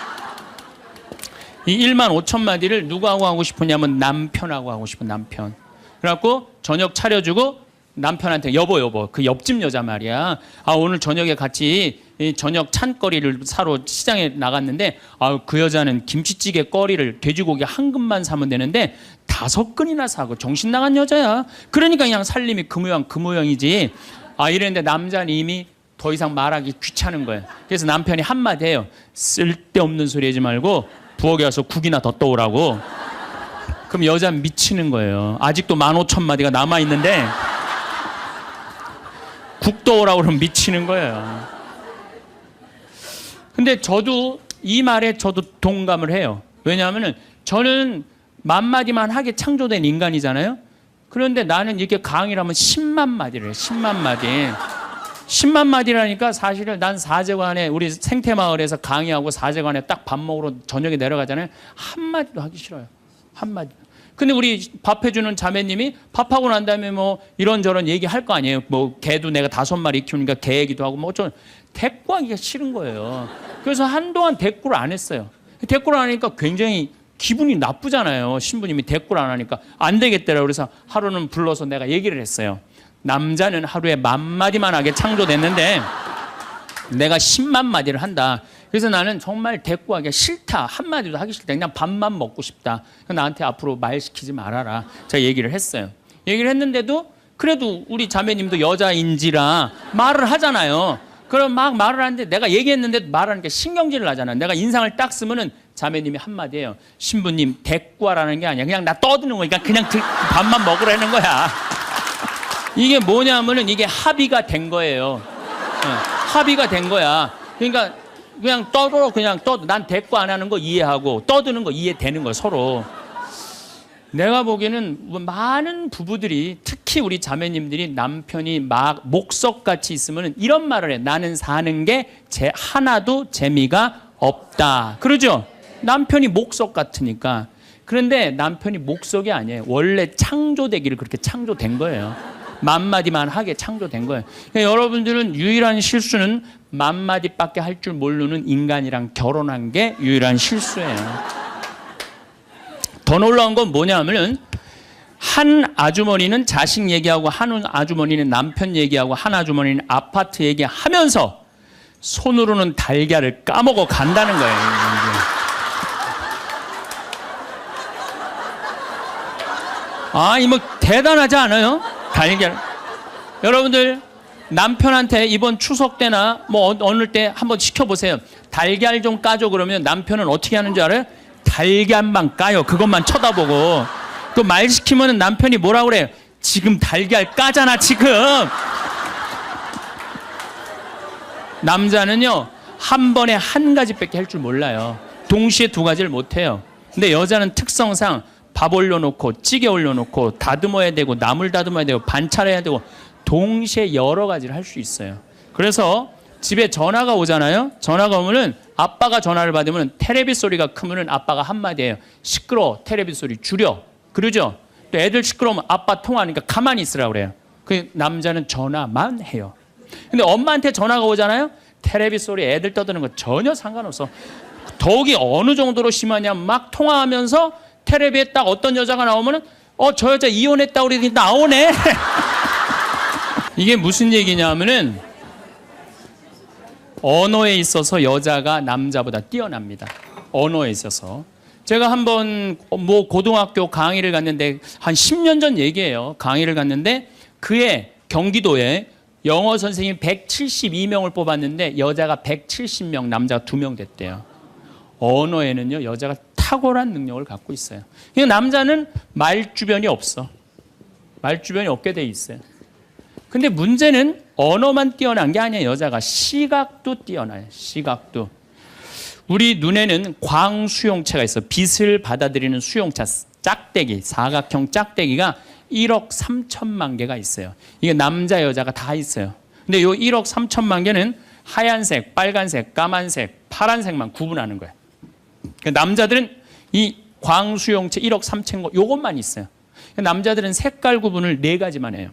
이 15,000마디를 누구하고 하고 싶으냐면 남편하고 하고 싶은 남편. 그래갖고 저녁 차려주고 남편한테 여보 그 옆집 여자 말이야. 오늘 저녁에 같이 저녁 찬거리를 사러 시장에 나갔는데 그 여자는 김치찌개 거리를 돼지고기 한 근만 사면 되는데 5근이나 사고 정신 나간 여자야. 그러니까 그냥 살림이 그 모양이지. 이랬는데 남자는 이미 더 이상 말하기 귀찮은 거예요. 그래서 남편이 한마디 해요. 쓸데없는 소리 하지 말고 부엌에 와서 국이나 더 떠오라고. 그럼 여자는 미치는 거예요. 아직도 15,000마디가 남아있는데 국 떠오라고 그러면 미치는 거예요. 근데 저도 이 말에 저도 동감을 해요. 왜냐하면 저는 10,000마디만 하게 창조된 인간이잖아요. 그런데 나는 이렇게 강의를 하면 10만 마디를 해요. 10만 마디. 10만 마디라니까 사실은 난 사제관에 우리 생태마을에서 강의하고 사제관에 딱 밥 먹으러 저녁에 내려가잖아요. 한마디도 하기 싫어요. 한마디. 근데 우리 밥 해주는 자매님이 밥하고 난 다음에 뭐 이런저런 얘기할 거 아니에요. 뭐 개도 내가 5마리 키우니까 개 얘기도 하고 뭐 어쩌면 대꾸하기가 싫은 거예요. 그래서 한동안 대꾸를 안 했어요. 대꾸를 안 하니까 굉장히 기분이 나쁘잖아요. 신부님이 대꾸를 안 하니까 안 되겠더라고요. 그래서 하루는 불러서 내가 얘기를 했어요. 남자는 하루에 10,000마디만 하게 창조됐는데 내가 10만 마디를 한다. 그래서 나는 정말 대꾸하기가 싫다. 한마디도 하기 싫다. 그냥 밥만 먹고 싶다. 나한테 앞으로 말 시키지 말아라. 제가 얘기를 했어요. 얘기를 했는데도 그래도 우리 자매님도 여자인지라 말을 하잖아요. 그럼 막 말을 하는데 내가 얘기했는데 말하니까 신경질을 나잖아. 내가 인상을 딱 쓰면은 자매님이 한마디예요. 신부님 대꾸하라는 게 아니야. 그냥 나 떠드는 거니까 그냥 밥만 먹으라는 거야. 이게 뭐냐면은 이게 합의가 된 거예요. 합의가 된 거야. 그러니까 그냥 떠들어 그냥 떠. 난 대꾸 안 하는 거 이해하고 떠드는 거 이해되는 거야 서로. 내가 보기에는 많은 부부들이 특히 우리 자매님들이 남편이 막 목석같이 있으면 이런 말을 해. 나는 사는 게 하나도 재미가 없다. 그러죠? 남편이 목석 같으니까. 그런데 남편이 목석이 아니에요. 원래 창조되기를 그렇게 창조된 거예요. 10,000마디만 하게 창조된 거예요. 그러니까 여러분들은 유일한 실수는 10,000마디밖에 할 줄 모르는 인간이랑 결혼한 게 유일한 실수예요. 더 놀라운 건 뭐냐면은 한 아주머니는 자식 얘기하고 한 아주머니는 남편 얘기하고 한 아주머니는 아파트 얘기하면서 손으로는 달걀을 까먹어 간다는 거예요. 이 뭐 대단하지 않아요? 달걀. 여러분들 남편한테 이번 추석 때나 뭐 어느 때 한번 시켜보세요. 달걀 좀 까줘 그러면 남편은 어떻게 하는 줄 알아요? 달걀만 까요. 그것만 쳐다보고. 또 말 시키면 남편이 뭐라고 그래요? 지금 달걀 까잖아 지금. 남자는요 한 번에 한 가지밖에 할 줄 몰라요. 동시에 두 가지를 못해요. 근데 여자는 특성상 밥 올려놓고 찌개 올려놓고 다듬어야 되고 나물 다듬어야 되고 반찬해야 되고 동시에 여러 가지를 할 수 있어요. 그래서 집에 전화가 오잖아요. 전화가 오면은 아빠가 전화를 받으면 테레비 소리가 크면은 아빠가 한마디예요. 시끄러워. 테레비 소리 줄여. 그러죠? 또 애들 시끄러우면 아빠 통화하니까 가만히 있으라고 그래요. 그 남자는 전화만 해요. 근데 엄마한테 전화가 오잖아요. 테레비 소리 애들 떠드는 거 전혀 상관없어. 더욱이 어느 정도로 심하냐면 막 통화하면서 테레비에 딱 어떤 여자가 나오면은 저 여자 이혼했다고 그러더니 나오네. 이게 무슨 얘기냐면은 언어에 있어서 여자가 남자보다 뛰어납니다. 언어에 있어서. 제가 한번 뭐 고등학교 강의를 갔는데 한 10년 전 얘기예요. 강의를 갔는데 그해 경기도에 영어 선생님 172명을 뽑았는데 여자가 170명, 남자가 2명 됐대요. 언어에는요 여자가 탁월한 능력을 갖고 있어요. 그러니까 남자는 말주변이 없어. 말주변이 없게 돼 있어요. 근데 문제는 언어만 뛰어난 게 아니에요. 여자가 시각도 뛰어나요. 시각도. 우리 눈에는 광수용체가 있어. 빛을 받아들이는 수용차, 짝대기, 사각형 짝대기가 1억 3천만 개가 있어요. 이게 남자 여자가 다 있어요. 근데 이 1억 3천만 개는 하얀색, 빨간색, 까만색, 파란색만 구분하는 거예요. 그러니까 남자들은 이 광수용체 1억 3천 거 요것만 있어요. 그러니까 남자들은 색깔 구분을 4가지만 해요.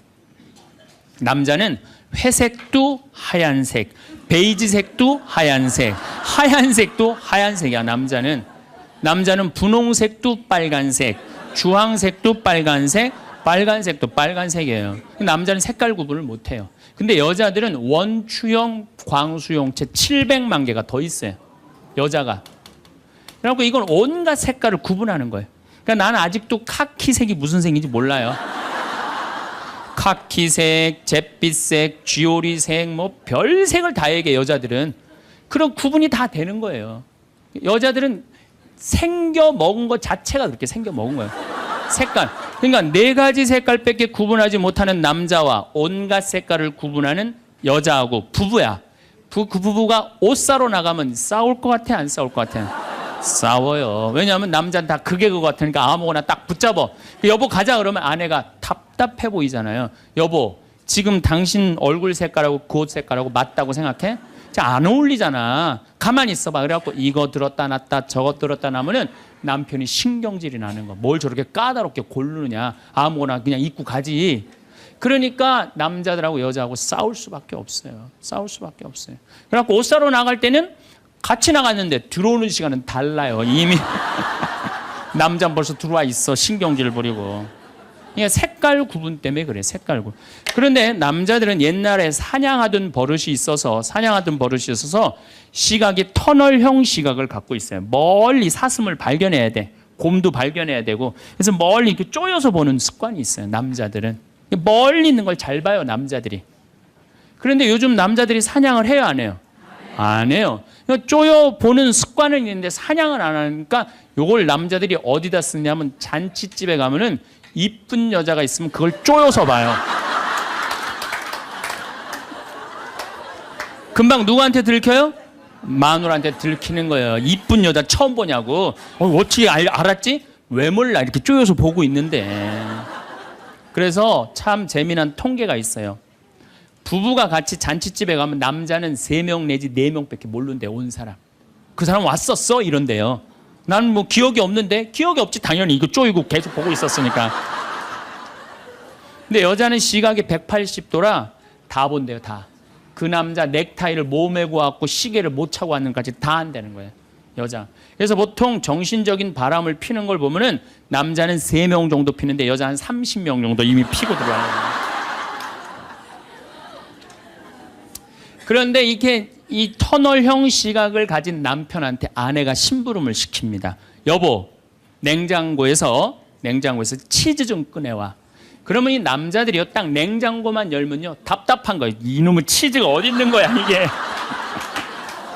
남자는 회색도 하얀색, 베이지색도 하얀색, 하얀색도 하얀색이야. 남자는 분홍색도 빨간색, 주황색도 빨간색, 빨간색도 빨간색이에요. 남자는 색깔 구분을 못해요. 근데 여자들은 원추형 광수용체 700만 개가 더 있어요. 여자가. 그래갖고 이건 온갖 색깔을 구분하는 거예요. 그러니까 나는 아직도 카키색이 무슨 색인지 몰라요. 카키색, 잿빛색, 쥐오리색, 뭐 별색을 다 얘기해 여자들은. 그런 구분이 다 되는 거예요. 여자들은 생겨 먹은 것 자체가 그렇게 생겨 먹은 거예요. 색깔. 그러니까 4가지 색깔밖에 구분하지 못하는 남자와 온갖 색깔을 구분하는 여자하고 부부야. 그 부부가 옷 사러 나가면 싸울 것 같아, 안 싸울 것 같아? 싸워요. 왜냐하면 남자는 다 그게 그거 같으니까 아무거나 딱 붙잡아. 여보 가자 그러면 아내가 답답해 보이잖아요. 여보 지금 당신 얼굴 색깔하고 그 옷 색깔하고 맞다고 생각해? 안 어울리잖아. 가만히 있어봐. 그래갖고 이거 들었다 놨다 저거 들었다 놔면은 남편이 신경질이 나는 거. 뭘 저렇게 까다롭게 고르느냐. 아무거나 그냥 입고 가지. 그러니까 남자들하고 여자하고 싸울 수밖에 없어요. 싸울 수밖에 없어요. 그래갖고 옷 사러 나갈 때는 같이 나갔는데 들어오는 시간은 달라요. 이미 남자는 벌써 들어와 있어. 신경질 부리고. 그러니까 색깔 구분 때문에 그래. 색깔 구분. 그런데 남자들은 옛날에 사냥하던 버릇이 있어서 시각이 터널형 시각을 갖고 있어요. 멀리 사슴을 발견해야 돼. 곰도 발견해야 되고. 그래서 멀리 이렇게 쪼여서 보는 습관이 있어요. 남자들은. 멀리 있는 걸 잘 봐요. 남자들이. 그런데 요즘 남자들이 사냥을 해요, 안 해요? 안 해요. 쪼여 보는 습관은 있는데 사냥을 안 하니까 요걸 남자들이 어디다 쓰냐면 잔치집에 가면은 이쁜 여자가 있으면 그걸 쪼여서 봐요. 금방 누구한테 들켜요? 마누라한테 들키는 거예요. 이쁜 여자 처음 보냐고. 어떻게 알았지? 왜 몰라? 이렇게 쪼여서 보고 있는데. 그래서 참 재미난 통계가 있어요. 부부가 같이 잔치집에 가면 남자는 3명 내지 4명밖에 모르는데 온 사람. 그 사람 왔었어? 이런데요. 나는 뭐 기억이 없는데 기억이 없지 당연히 이거 쪼이고 계속 보고 있었으니까. 근데 여자는 시각이 180도라 다 본대요. 다. 그 남자 넥타이를 몸에 구워갖고 시계를 못 차고 왔는 까지 다 한다는 거예요. 여자. 그래서 보통 정신적인 바람을 피는 걸 보면은 남자는 3명 정도 피는데 여자 한 30명 정도 이미 피고 들어와요. 그런데 이렇게 이 터널형 시각을 가진 남편한테 아내가 심부름을 시킵니다. 여보, 냉장고에서 치즈 좀 꺼내와. 그러면 이 남자들이요, 딱 냉장고만 열면요, 답답한 거예요. 이놈의 치즈가 어디 있는 거야, 이게.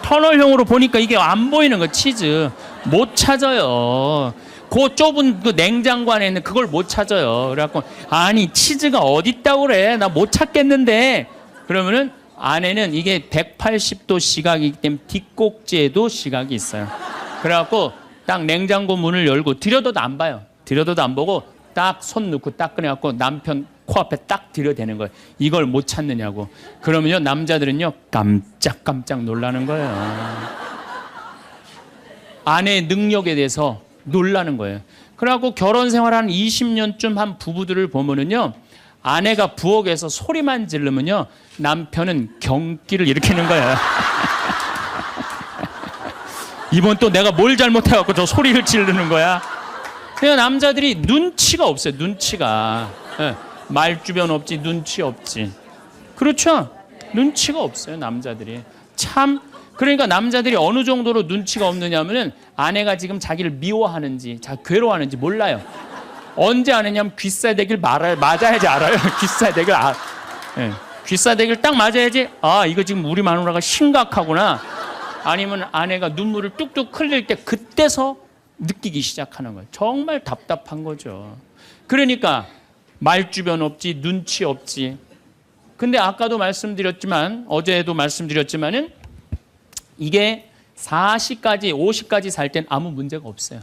터널형으로 보니까 이게 안 보이는 거, 치즈. 못 찾아요. 그 좁은 그 냉장고 안에 있는 그걸 못 찾아요. 그래갖고, 아니, 치즈가 어디 있다고 그래. 나 못 찾겠는데. 그러면은, 아내는 이게 180도 시각이기 때문에 뒷꼭지에도 시각이 있어요. 그래갖고 딱 냉장고 문을 열고 들여다도 안 봐요. 들여다도 안 보고 딱 손 넣고 딱 꺼내갖고 남편 코앞에 딱 들여대는 거예요. 이걸 못 찾느냐고. 그러면요 남자들은요 깜짝깜짝 놀라는 거예요. 아내의 능력에 대해서 놀라는 거예요. 그래갖고 결혼 생활 한 20년쯤 한 부부들을 보면은요 아내가 부엌에서 소리만 지르면요 남편은 경기를 일으키는 거예요. 이번 또 내가 뭘 잘못해갖고 저 소리를 지르는 거야. 그냥 남자들이 눈치가 없어요. 눈치가. 네. 말주변 없지 눈치 없지. 그렇죠? 눈치가 없어요 남자들이. 참 그러니까 남자들이 어느 정도로 눈치가 없느냐면은 아내가 지금 자기를 미워하는지 괴로워하는지 몰라요. 언제 아느냐면 귀싸대기를 맞아야지 알아요. 귀싸대기를 네. 귀싸대기를 딱 맞아야지 아 이거 지금 우리 마누라가 심각하구나. 아니면 아내가 눈물을 뚝뚝 흘릴 때 그때서 느끼기 시작하는 거예요. 정말 답답한 거죠. 그러니까 말주변 없지 눈치 없지. 근데 아까도 말씀드렸지만 어제도 말씀드렸지만은 이게 40까지 50까지 살 땐 아무 문제가 없어요.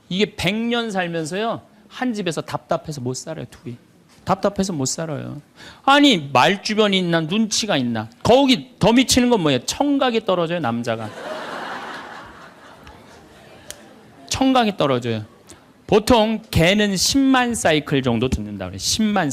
이게 100년 살면서요 한 집에서 답답해서 못 살아요. 둘이 답답해서 못 살아요. 아니 말주변이 있나 눈치가 있나. 거기 더 미치는 건 뭐예요? 청각이 떨어져요. 남자가 청각이 떨어져요. 보통 개는 10만 사이클 정도 듣는다 그래요. 10만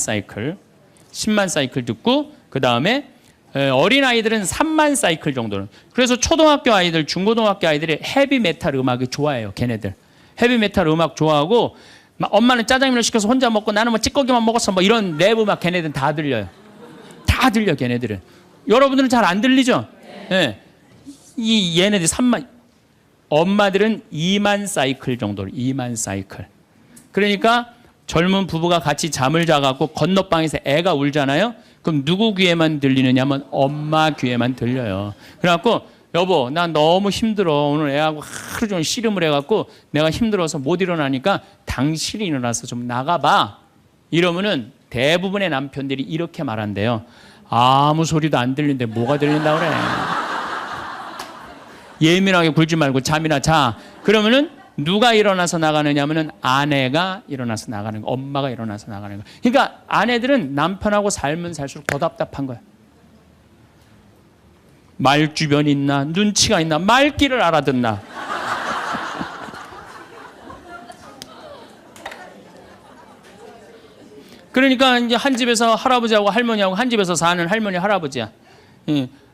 사이클 듣고 그 다음에 어린아이들은 3만 사이클 정도는. 그래서 초등학교 아이들 중고등학교 아이들이 헤비메탈 음악이 좋아해요. 걔네들 헤비메탈 음악 좋아하고 엄마는 짜장면을 시켜서 혼자 먹고 나는 뭐 찌꺼기만 먹었어 뭐 이런 랩 음악 걔네들은 다 들려요. 다 들려 걔네들은. 여러분들은 잘 안 들리죠? 네. 이 얘네들 3만 엄마들은 2만 사이클 정도로 2만 사이클. 그러니까 젊은 부부가 같이 잠을 자갖고 건너방에서 애가 울잖아요. 그럼 누구 귀에만 들리느냐면 엄마 귀에만 들려요. 그래갖고 여보 나 너무 힘들어. 오늘 애하고 하루 종일 씨름을 해갖고 내가 힘들어서 못 일어나니까 당신이 일어나서 좀 나가봐. 이러면은 대부분의 남편들이 이렇게 말한대요. 아무 소리도 안 들리는데 뭐가 들린다 그래. 예민하게 굴지 말고 잠이나 자. 그러면은 누가 일어나서 나가느냐면은 아내가 일어나서 나가는 거, 엄마가 일어나서 나가는 거. 그러니까 아내들은 남편하고 살면 살수록 더 답답한 거야. 말주변이 있나 눈치가 있나 말귀를 알아듣나. 그러니까 이제 한 집에서 할아버지하고 할머니하고 한 집에서 사는 할머니 할아버지야.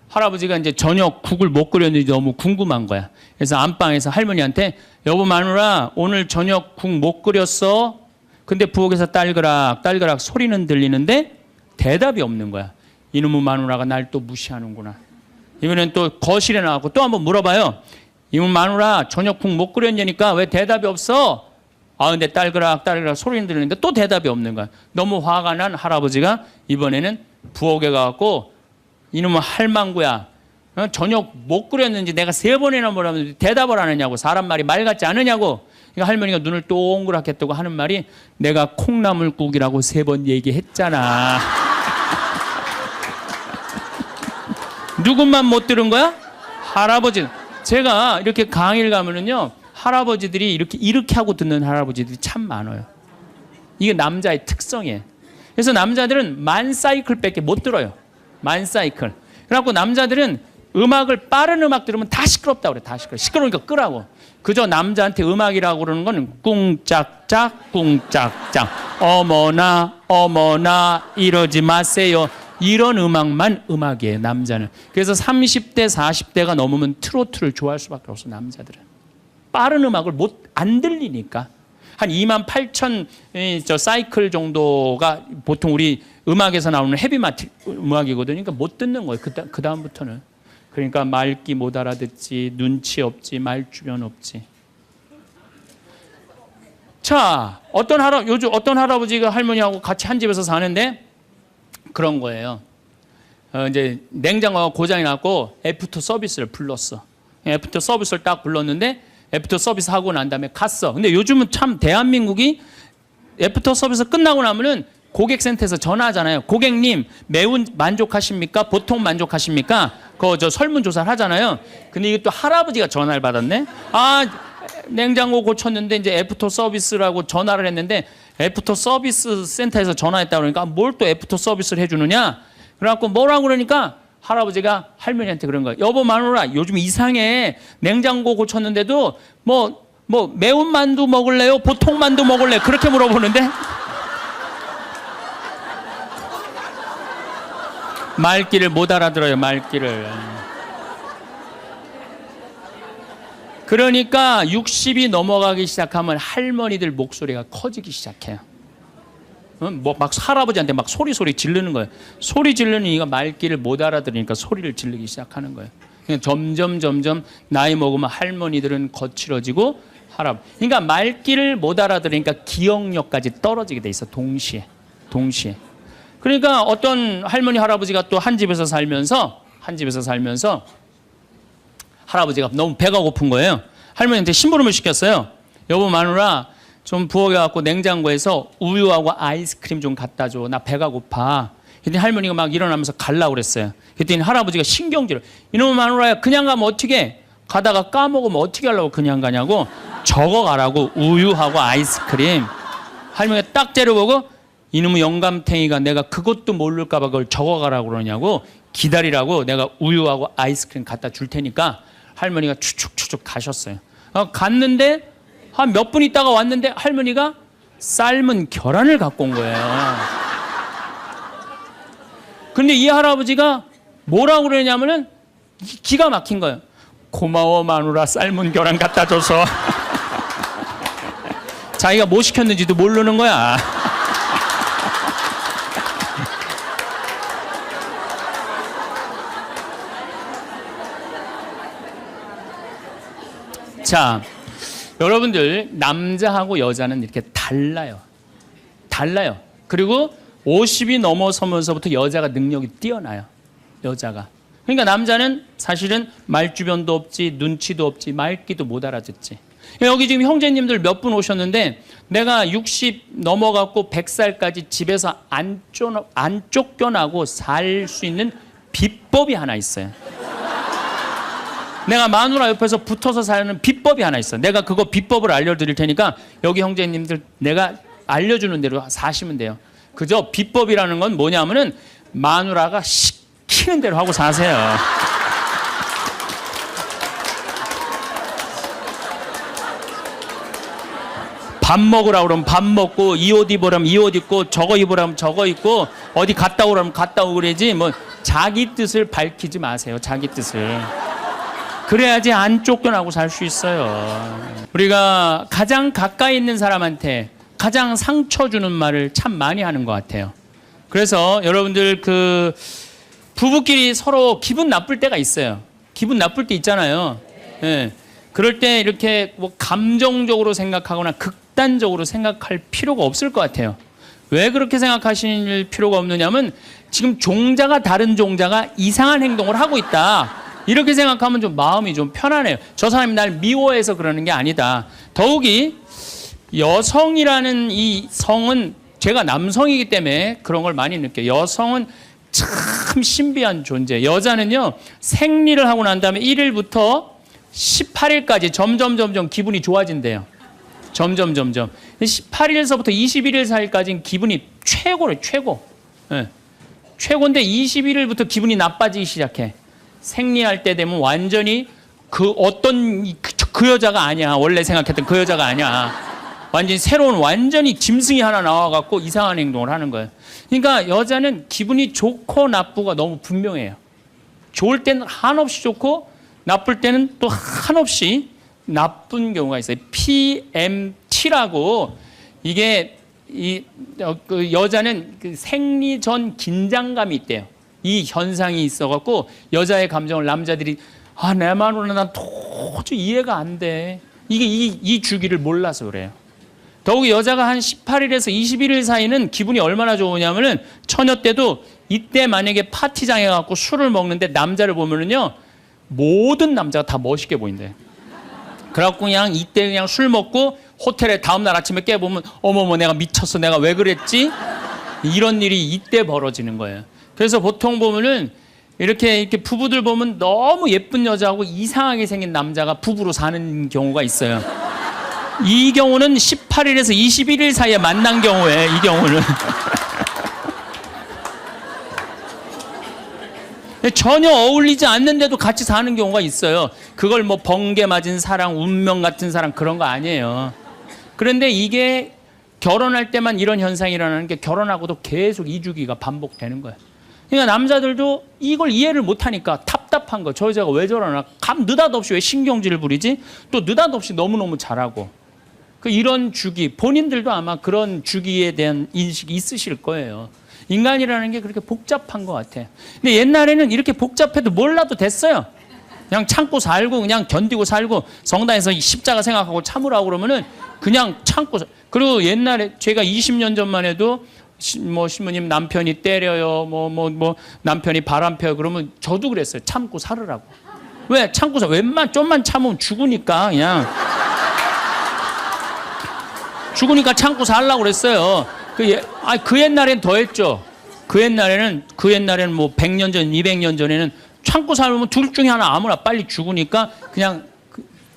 할아버지가 이제 저녁 국을 못 끓였는지 너무 궁금한 거야. 그래서 안방에서 할머니한테 여보 마누라 오늘 저녁 국 못 끓였어? 근데 부엌에서 딸그락 딸그락 소리는 들리는데 대답이 없는 거야. 이놈의 마누라가 날 또 무시하는구나. 이번엔 또 거실에 나가고 또 한번 물어봐요. 이놈의 마누라 저녁 국 못 끓였냐니까 왜 대답이 없어? 아 근데 딸그락 딸그락 소리는 들리는데 또 대답이 없는 거야. 너무 화가 난 할아버지가 이번에는 부엌에 가갖고 이놈의 할망구야. 저녁 못 끓였는지 내가 3번이나 물었는데 대답을 안 하냐고. 사람 말이 말 같지 않으냐고. 그러니까 할머니가 눈을 동그랗게 뜨고 하는 말이 내가 콩나물국이라고 3번 얘기했잖아. 누구만 못 들은 거야? 할아버지. 제가 이렇게 강의를 가면은요 할아버지들이 이렇게 하고 듣는 할아버지들이 참 많아요. 이게 남자의 특성이에요. 그래서 남자들은 만 사이클밖에 못 들어요. 만 사이클. 그래갖고 남자들은 빠른 음악 들으면 다 시끄럽다고 그래. 다 시끄러우니까 끄라고. 그저 남자한테 음악이라고 그러는 거는 꿍짝짝 꿍짝짝 어머나 어머나 이러지 마세요. 이런 음악만 음악이에요. 남자는. 그래서 30대 40대가 넘으면 트로트를 좋아할 수밖에 없어. 남자들은. 빠른 음악을 안 들리니까. 한 28,000 사이클 정도가 보통 우리 음악에서 나오는 헤비메탈 음악이거든요. 그러니까 못 듣는 거예요. 그 다음부터는. 그러니까 말귀 못 알아듣지, 눈치 없지, 말 주변 없지. 자, 요즘 어떤 할아버지가 할머니하고 같이 한 집에서 사는데 그런 거예요. 이제 냉장고가 고장이 났고 애프터 서비스를 불렀어. 애프터 서비스를 딱 불렀는데 애프터 서비스 하고 난 다음에 갔어. 근데 요즘은 참 대한민국이 애프터 서비스 끝나고 나면은 고객센터에서 전화하잖아요. 고객님 매운 만족하십니까? 보통 만족하십니까? 저 설문조사를 하잖아요. 근데 이게 또 할아버지가 전화를 받았네. 아 냉장고 고쳤는데 이제 애프터 서비스라고 전화를 했는데 애프터 서비스 센터에서 전화했다 그러니까 뭘 또 애프터 서비스를 해주느냐? 그래갖고 뭐라고 그러니까 할아버지가 할머니한테 그런 거예요. 여보 마누라 요즘 이상해. 냉장고 고쳤는데도 뭐 매운 만두 먹을래요? 보통 만두 먹을래요? 그렇게 물어보는데 말귀를 못 알아들어요. 말귀를. 그러니까 60이 넘어가기 시작하면 할머니들 목소리가 커지기 시작해요. 막 할아버지한테 막 소리 지르는 거예요. 소리 지르는 이가 말귀를 못 알아들으니까 소리를 지르기 시작하는 거예요. 점점 나이 먹으면 할머니들은 거칠어지고 그러니까 말귀를 못 알아들으니까 기억력까지 떨어지게 돼 있어. 동시에. 그러니까 어떤 할머니 할아버지가 또 한 집에서 살면서 할아버지가 너무 배가 고픈 거예요. 할머니한테 심부름을 시켰어요. 여보 마누라 좀 부엌에 갖고 냉장고에서 우유하고 아이스크림 좀 갖다 줘. 나 배가 고파. 그랬더니 할머니가 막 일어나면서 가려고 그랬어요. 그랬더니 할아버지가 신경질을. 이놈의 마누라야 그냥 가면 어떻게 가다가 까먹으면 어떻게 하려고 그냥 가냐고. 적어가라고. 우유하고 아이스크림. 할머니가 딱 째려보고 이놈의 영감탱이가 내가 그것도 모를까 봐 그걸 적어가라고 그러냐고. 기다리라고 내가 우유하고 아이스크림 갖다 줄 테니까 할머니가 추측 가셨어요. 갔는데 한 몇 분 있다가 왔는데 할머니가 삶은 계란을 갖고 온 거예요. 근데 이 할아버지가 뭐라고 그러냐면은 기가 막힌 거예요. 고마워 마누라 삶은 계란 갖다 줘서. 자기가 뭐 시켰는지도 모르는 거야. 자, 여러분들 남자하고 여자는 이렇게 달라요. 그리고 50이 넘어서면서부터 여자가 능력이 뛰어나요. 여자가. 그러니까 남자는 사실은 말주변도 없지, 눈치도 없지, 말귀도 못 알아듣지. 여기 지금 형제님들 몇 분 오셨는데 내가 60 넘어갖고 100살까지 집에서 안 쫓겨나고 살 수 있는 비법이 하나 있어요. 내가 마누라 옆에서 붙어서 사는 비법이 하나 있어. 내가 그거 비법을 알려드릴 테니까 여기 형제님들 내가 알려주는 대로 사시면 돼요. 그저 비법이라는 건 뭐냐면은 마누라가 시키는 대로 하고 사세요. 밥 먹으라고 그러면 밥 먹고 이 옷 입으라면 이 옷 입고 저거 입으라면 저거 입고 어디 갔다 오라면 갔다 오고 그러지 뭐 자기 뜻을 밝히지 마세요. 자기 뜻을. 그래야지 안 쫓겨나고 살 수 있어요. 우리가 가장 가까이 있는 사람한테 가장 상처 주는 말을 참 많이 하는 것 같아요. 그래서 여러분들 부부끼리 서로 기분 나쁠 때가 있어요. 기분 나쁠 때 있잖아요. 예. 그럴 때 이렇게 뭐 감정적으로 생각하거나 극단적으로 생각할 필요가 없을 것 같아요. 왜 그렇게 생각하실 필요가 없느냐면 지금 종자가 다른 종자가 이상한 행동을 하고 있다. 이렇게 생각하면 좀 마음이 좀 편안해요. 저 사람이 날 미워해서 그러는 게 아니다. 더욱이 여성이라는 이 성은 제가 남성이기 때문에 그런 걸 많이 느껴요. 여성은 참 신비한 존재. 여자는요, 생리를 하고 난 다음에 1일부터 18일까지 점점 기분이 좋아진대요. 점점. 18일서부터 21일 사이까지는 기분이 최고래요, 최고. 네. 최고인데 21일부터 기분이 나빠지기 시작해. 생리할 때 되면 완전히 그 여자가 아니야. 원래 생각했던 그 여자가 아니야. 완전히 새로운 완전히 짐승이 하나 나와갖고 이상한 행동을 하는 거예요. 그러니까 여자는 기분이 좋고 나쁘고 너무 분명해요. 좋을 때는 한없이 좋고 나쁠 때는 또 한없이 나쁜 경우가 있어요. PMT라고 이게 그 여자는 그 생리 전 긴장감이 있대요. 이 현상이 있어갖고 여자의 감정을 남자들이 내 말로는 난 도저히 이해가 안 돼. 이 주기를 몰라서 그래요. 더욱이 여자가 한 18일에서 21일 사이는 기분이 얼마나 좋으냐면은 처녀 때도 이때 만약에 파티장에 가고 술을 먹는데 남자를 보면은요 모든 남자가 다 멋있게 보인대. 그래갖고 그냥 이때 그냥 술 먹고 호텔에 다음날 아침에 깨보면 어머머 내가 미쳤어 내가 왜 그랬지? 이런 일이 이때 벌어지는 거예요. 그래서 보통 보면은 이렇게 부부들 보면 너무 예쁜 여자하고 이상하게 생긴 남자가 부부로 사는 경우가 있어요. 이 경우는 18일에서 21일 사이에 만난 경우에 이 경우는 전혀 어울리지 않는데도 같이 사는 경우가 있어요. 그걸 뭐 번개 맞은 사랑, 운명 같은 사랑 그런 거 아니에요. 그런데 이게 결혼할 때만 이런 현상이 일어나는 게 결혼하고도 계속 이 주기가 반복되는 거예요. 그러니까 남자들도 이걸 이해를 못하니까 답답한 거. 저 여자가 왜 저러나? 느닷없이 왜 신경질을 부리지? 또 느닷없이 너무너무 잘하고. 이런 주기, 본인들도 아마 그런 주기에 대한 인식이 있으실 거예요. 인간이라는 게 그렇게 복잡한 것 같아. 근데 옛날에는 이렇게 복잡해도 몰라도 됐어요. 그냥 참고 살고 그냥 견디고 살고 성당에서 십자가 생각하고 참으라고 그러면은 그냥 참고. 그리고 옛날에 제가 20년 전만 해도 뭐 신부님 남편이 때려요, 뭐 남편이 바람 펴요 그러면 저도 그랬어요. 참고 살으라고. 왜 참고 살? 좀만 참으면 죽으니까 그냥. 죽으니까 참고 살라고 그랬어요. 그 옛날엔 더 했죠. 그 옛날에는 뭐 100년 전, 200년 전에는 참고 살면 둘 중에 하나 아무나 빨리 죽으니까 그냥.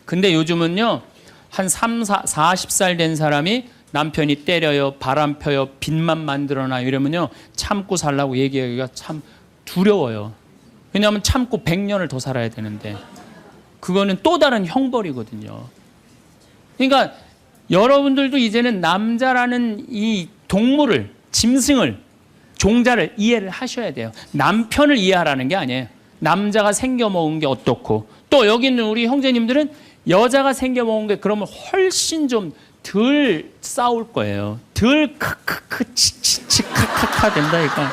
근데 요즘은요, 한 40살 된 사람이 남편이 때려요, 바람 펴요, 빚만 만들어놔 이러면요, 참고 살라고 얘기하기가 참 두려워요. 왜냐하면 참고 100년을 더 살아야 되는데, 그거는 또 다른 형벌이거든요. 그러니까 여러분들도 이제는 남자라는 이 동물을, 짐승을, 종자를 이해를 하셔야 돼요. 남편을 이해하라는 게 아니에요. 남자가 생겨먹은 게 어떻고, 또 여기 있는 우리 형제님들은 여자가 생겨먹은 게 그러면 훨씬 좀 덜 싸울 거예요. 덜 크크크 치치치 카카카 된다니까.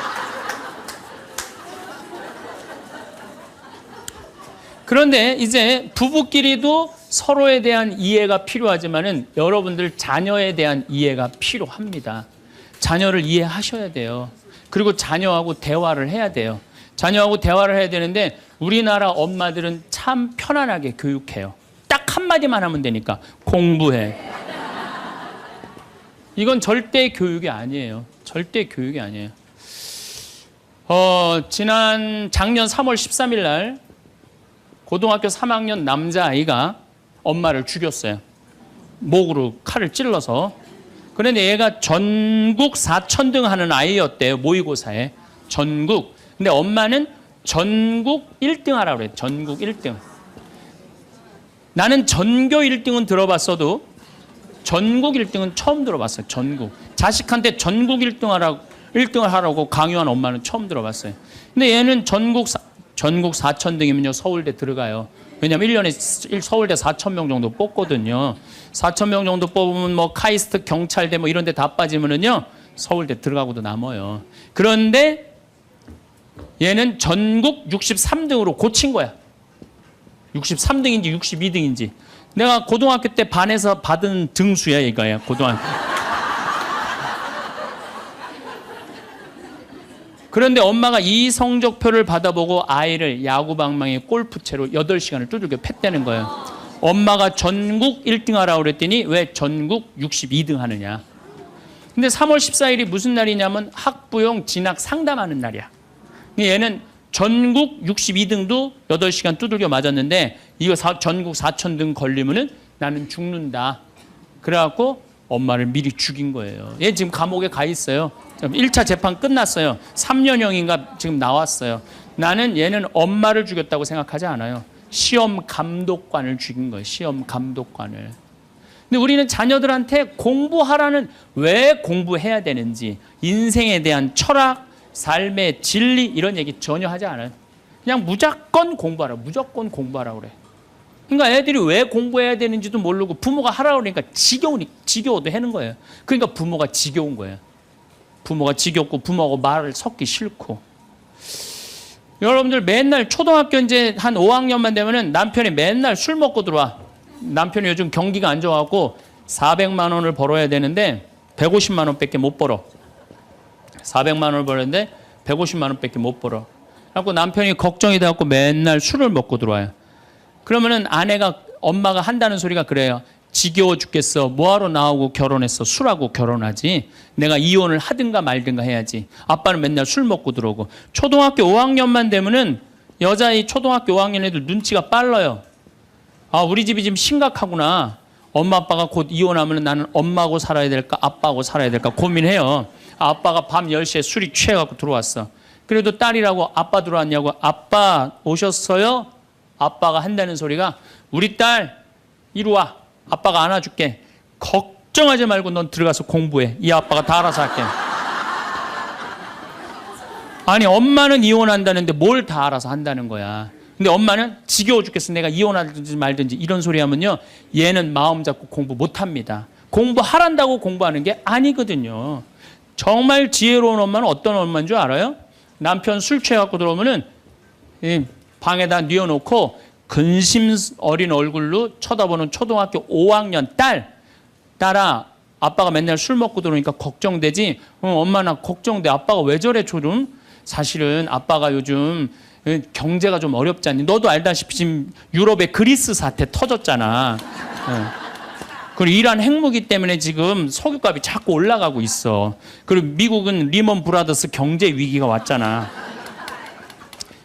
그런데 이제 부부끼리도 서로에 대한 이해가 필요하지만은 여러분들 자녀에 대한 이해가 필요합니다. 자녀를 이해하셔야 돼요. 그리고 자녀하고 대화를 해야 돼요. 자녀하고 대화를 해야 되는데 우리나라 엄마들은 참 편안하게 교육해요. 딱 한마디만 하면 되니까 공부해. 이건 절대 교육이 아니에요. 절대 교육이 아니에요. 작년 3월 13일 날 고등학교 3학년 남자아이가 엄마를 죽였어요. 목으로 칼을 찔러서. 그런데 얘가 전국 4천등 하는 아이였대요. 모의고사에. 전국. 근데 엄마는 전국 1등 하라고 그래요. 전국 1등. 나는 전교 1등은 들어봤어도 전국 1등은 처음 들어봤어요. 전국. 자식한테 전국 1등 하라고 1등을 하라고 강요한 엄마는 처음 들어봤어요. 근데 얘는 전국 4천 등이면요 서울대 들어가요. 왜냐면 1년에 서울대 4천 명 정도 뽑거든요. 4천 명 정도 뽑으면 뭐 카이스트, 경찰대 뭐 이런 데 다 빠지면은요 서울대 들어가고도 남아요. 그런데 얘는 전국 63등으로 고친 거야. 63등인지 62등인지. 내가 고등학교 때 반에서 받은 등수야 이거야. 고등학교. 그런데 엄마가 이 성적표를 받아보고 아이를 야구방망이 골프채로 8시간을 두들겨 팼다는 거예요. 엄마가 전국 1등 하라고 그랬더니 왜 전국 62등 하느냐. 근데 3월 14일이 무슨 날이냐면 학부용 진학 상담하는 날이야. 얘는 전국 62등도 8시간 두들겨 맞았는데 이거 전국 4,000등 걸리면은 나는 죽는다. 그래갖고 엄마를 미리 죽인 거예요. 얘 지금 감옥에 가 있어요. 1차 재판 끝났어요. 3년형인가 지금 나왔어요. 나는 얘는 엄마를 죽였다고 생각하지 않아요. 시험 감독관을 죽인 거예요. 시험 감독관을. 근데 우리는 자녀들한테 공부하라는, 왜 공부해야 되는지, 인생에 대한 철학, 삶의 진리 이런 얘기 전혀 하지 않아요. 그냥 무조건 공부하라. 무조건 공부하라 그래. 그러니까 애들이 왜 공부해야 되는지도 모르고 부모가 하라고 그러니까 지겨워도 하는 거예요. 그러니까 부모가 지겨운 거예요. 부모가 지겹고 부모하고 말을 섞기 싫고. 여러분들 맨날 초등학교 이제 한 5학년만 되면은 남편이 맨날 술 먹고 들어와. 남편이 요즘 경기가 안 좋아갖고 400만 원을 벌어야 되는데 150만 원밖에 못 벌어. 400만 원을 벌었는데 150만 원밖에 못 벌어. 그래갖고 남편이 걱정이 돼갖고 맨날 술을 먹고 들어와요. 그러면은 아내가, 엄마가 한다는 소리가 그래요. 지겨워 죽겠어. 뭐하러 나하고 결혼했어. 술하고 결혼하지. 내가 이혼을 하든가 말든가 해야지. 아빠는 맨날 술 먹고 들어오고. 초등학교 5학년만 되면은 여자의 초등학교 5학년 애들 눈치가 빨라요. 아, 우리 집이 지금 심각하구나. 엄마 아빠가 곧 이혼하면 나는 엄마하고 살아야 될까 아빠하고 살아야 될까 고민해요. 아빠가 밤 10시에 술이 취해갖고 들어왔어. 그래도 딸이라고 아빠 들어왔냐고. 아빠 오셨어요? 아빠가 한다는 소리가, 우리 딸 이리 와. 아빠가 안아줄게. 걱정하지 말고 넌 들어가서 공부해. 이 아빠가 다 알아서 할게. 아니, 엄마는 이혼한다는데 뭘 다 알아서 한다는 거야. 근데 엄마는 지겨워 죽겠어. 내가 이혼하든지 말든지 이런 소리 하면요, 얘는 마음 잡고 공부 못합니다. 공부하란다고 공부하는 게 아니거든요. 정말 지혜로운 엄마는 어떤 엄마인 줄 알아요? 남편 술 취해갖고 들어오면은 방에다 뉘어놓고 근심 어린 얼굴로 쳐다보는 초등학교 5학년 딸아, 아빠가 맨날 술 먹고 들어오니까 걱정되지? 엄마 나 걱정돼. 아빠가 왜 저래 초등? 사실은 아빠가 요즘 경제가 좀 어렵잖니. 너도 알다시피 지금 유럽의 그리스 사태 터졌잖아. 그리고 이란 핵무기 때문에 지금 석유값이 자꾸 올라가고 있어. 그리고 미국은 리먼 브라더스 경제 위기가 왔잖아.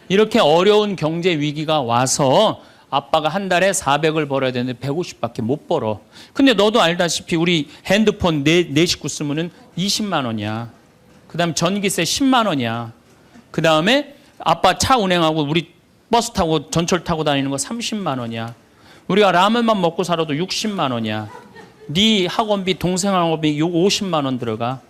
이렇게 어려운 경제 위기가 와서 아빠가 한 달에 400을 벌어야 되는데 150밖에 못 벌어. 근데 너도 알다시피 우리 핸드폰 네 식구 쓰면은 20만 원이야. 그다음에 전기세 10만 원이야. 그다음에 아빠 차 운행하고 우리 버스 타고 전철 타고 다니는 거 30만 원이야. 우리가 라면만 먹고 살아도 60만 원이야. 네 학원비, 동생 학원비 50만 원 들어가.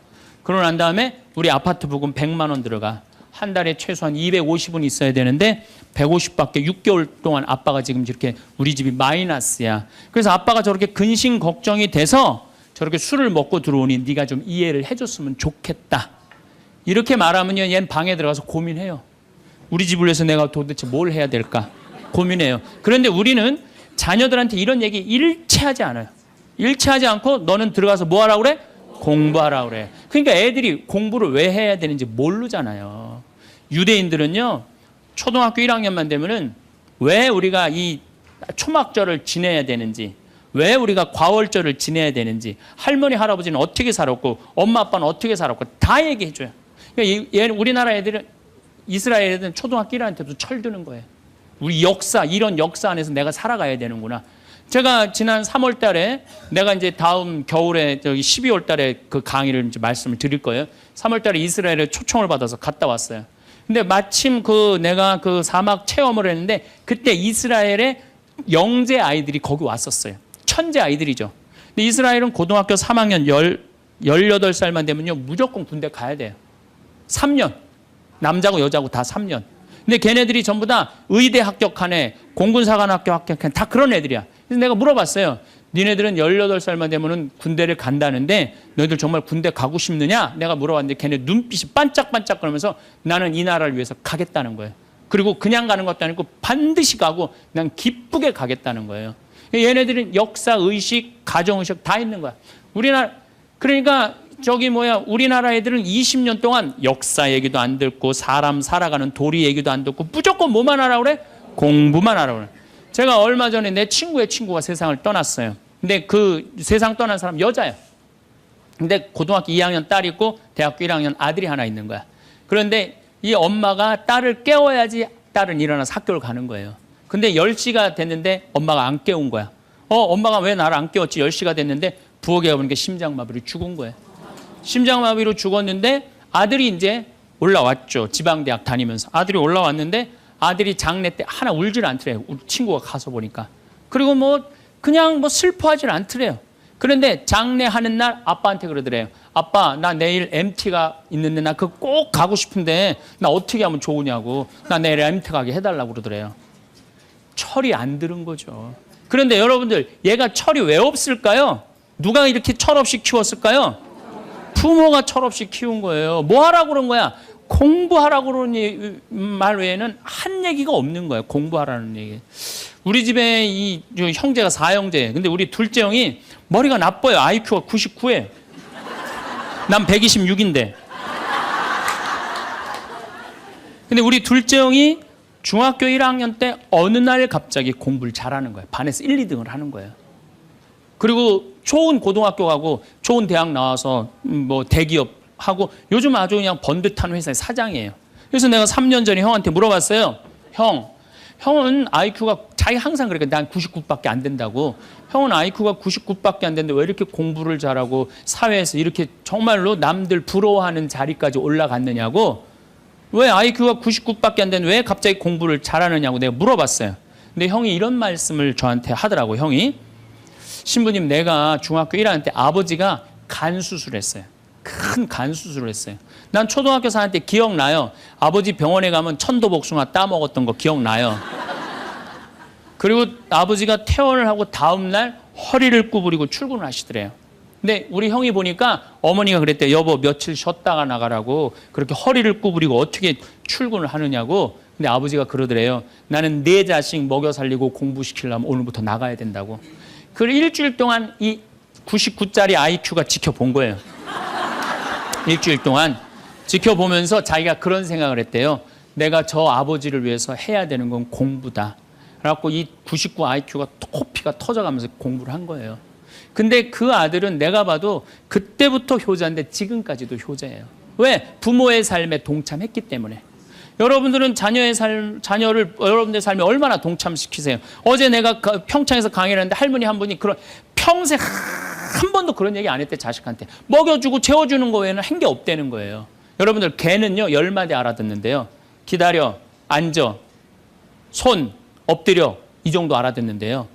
그러고 난 다음에 우리 아파트 부금 100만 원 들어가. 한 달에 최소한 250은 있어야 되는데 150밖에 6개월 동안 아빠가 지금 이렇게 우리 집이 마이너스야. 그래서 아빠가 저렇게 근심 걱정이 돼서 저렇게 술을 먹고 들어오니 네가 좀 이해를 해줬으면 좋겠다. 이렇게 말하면요, 얘는 방에 들어가서 고민해요. 우리 집을 위해서 내가 도대체 뭘 해야 될까 고민해요. 그런데 우리는 자녀들한테 이런 얘기 일체하지 않아요. 일체하지 않고 너는 들어가서 뭐 하라고 그래? 공부하라고 그래. 그러니까 애들이 공부를 왜 해야 되는지 모르잖아요. 유대인들은요, 초등학교 1학년만 되면은 왜 우리가 이 초막절을 지내야 되는지, 왜 우리가 과월절을 지내야 되는지, 할머니 할아버지는 어떻게 살았고 엄마 아빠는 어떻게 살았고 다 얘기해줘요. 그러니까 우리나라 애들은, 이스라엘 애들은 초등학교 1학년 때부터 철드는 거예요. 우리 역사, 이런 역사 안에서 내가 살아가야 되는구나. 제가 지난 3월 달에, 내가 이제 다음 겨울에 12월 달에 그 강의를 이제 말씀을 드릴 거예요. 3월 달에 이스라엘에 초청을 받아서 갔다 왔어요. 근데 마침 내가 그 사막 체험을 했는데 그때 이스라엘의 영재 아이들이 거기 왔었어요. 천재 아이들이죠. 근데 이스라엘은 고등학교 3학년 18살만 되면요, 무조건 군대 가야 돼요. 3년. 남자고 여자고 다 3년. 근데 걔네들이 전부 다 의대 합격한 애, 공군사관학교 합격한 애, 다 그런 애들이야. 그래서 내가 물어봤어요. 니네들은 18살만 되면은 군대를 간다는데 너희들 정말 군대 가고 싶느냐? 내가 물어봤는데 걔네 눈빛이 반짝반짝 그러면서 나는 이 나라를 위해서 가겠다는 거예요. 그리고 그냥 가는 것도 아니고 반드시 가고 난 기쁘게 가겠다는 거예요. 얘네들은 역사 의식, 가정 의식 다 있는 거야. 우리나라 그러니까 우리나라 애들은 20년 동안 역사 얘기도 안 듣고 사람 살아가는 도리 얘기도 안 듣고 무조건 뭐만 하라고 그래? 공부만 하라고 그래. 제가 얼마 전에 내 친구의 친구가 세상을 떠났어요. 근데 그 세상 떠난 사람 여자예요. 근데 고등학교 2학년 딸이 있고 대학교 1학년 아들이 하나 있는 거야. 그런데 이 엄마가 딸을 깨워야지 딸은 일어나서 학교를 가는 거예요. 근데 10시가 됐는데 엄마가 안 깨운 거야. 엄마가 왜 나를 안 깨웠지? 10시가 됐는데 부엌에 가보니까 심장마비로 죽은 거예요. 심장마비로 죽었는데 아들이 이제 올라왔죠. 지방대학 다니면서. 아들이 올라왔는데 아들이 장례 때 하나 울질 않더래요. 우리 친구가 가서 보니까. 그리고 그냥 슬퍼하질 않더래요. 그런데 장례하는 날 아빠한테 그러더래요. 아빠, 나 내일 MT가 있는데 나 그거 꼭 가고 싶은데 나 어떻게 하면 좋으냐고. 나 내일 MT 가게 해달라고 그러더래요. 철이 안 들은 거죠. 그런데 여러분들, 얘가 철이 왜 없을까요? 누가 이렇게 철없이 키웠을까요? 부모가 철없이 키운 거예요. 뭐 하라고 그런 거야? 공부하라고 그러는 말 외에는 한 얘기가 없는 거예요. 공부하라는 얘기. 우리 집에 이 형제가 4형제. 근데 우리 둘째 형이 머리가 나빠요. IQ가 99에. 난 126인데. 근데 우리 둘째 형이 중학교 1학년 때 어느 날 갑자기 공부를 잘하는 거예요. 반에서 1, 2등을 하는 거예요. 그리고 좋은 고등학교 가고 좋은 대학 나와서 대기업 하고 요즘 아주 그냥 번듯한 회사의 사장이에요. 그래서 내가 3년 전에 형한테 물어봤어요. 형은 IQ가 자기 항상 그러니까 난 99밖에 안 된다고. 형은 IQ가 99밖에 안 되는데 왜 이렇게 공부를 잘하고 사회에서 이렇게 정말로 남들 부러워하는 자리까지 올라갔느냐고. 왜 IQ가 99밖에 안 되는데 왜 갑자기 공부를 잘하느냐고 내가 물어봤어요. 근데 형이 이런 말씀을 저한테 하더라고. 형이 신부님, 내가 중학교 1학년 때 아버지가 간 수술했어요. 큰 간 수술을 했어요. 난 초등학교 4학년 때 기억나요. 아버지 병원에 가면 천도복숭아 따먹었던 거 기억나요. 그리고 아버지가 퇴원을 하고 다음날 허리를 구부리고 출근을 하시더래요. 근데 우리 형이 보니까 어머니가 그랬대요. 여보, 며칠 쉬었다가 나가라고. 그렇게 허리를 구부리고 어떻게 출근을 하느냐고. 근데 아버지가 그러더래요. 나는 내 자식 먹여 살리고 공부시키려면 오늘부터 나가야 된다고. 그 일주일 동안 이 99짜리 IQ가 지켜본 거예요. 일주일 동안 지켜보면서 자기가 그런 생각을 했대요. 내가 저 아버지를 위해서 해야 되는 건 공부다. 그래갖고 이 99 IQ가 코피가 터져가면서 공부를 한 거예요. 근데 그 아들은 내가 봐도 그때부터 효자인데 지금까지도 효자예요. 왜? 부모의 삶에 동참했기 때문에. 여러분들은 자녀를 여러분들의 삶에 얼마나 동참시키세요? 어제 내가 평창에서 강의를 했는데 할머니 한 분이 평생 한 번도 그런 얘기 안 했대, 자식한테. 먹여주고 재워주는 거 외에는 한 게 없다는 거예요. 여러분들, 개는요, 10마디 알아듣는데요. 기다려, 앉아, 손, 엎드려, 이 정도 알아듣는데요.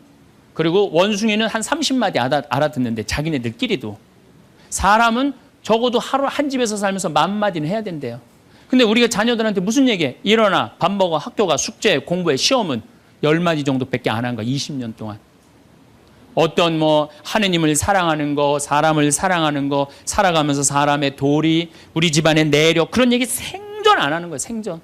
그리고 원숭이는 한 30마디 알아듣는데, 자기네들끼리도. 사람은 적어도 하루 한 집에서 살면서 10,000마디는 해야 된대요. 근데 우리가 자녀들한테 무슨 얘기해? 일어나, 밥 먹어, 학교 가, 숙제, 공부해, 시험은 10마디 정도밖에 안 한 거야, 20년 동안. 어떤 하느님을 사랑하는 거, 사람을 사랑하는 거, 살아가면서 사람의 도리, 우리 집안의 내력, 그런 얘기 생전 안 하는 거예요, 생전.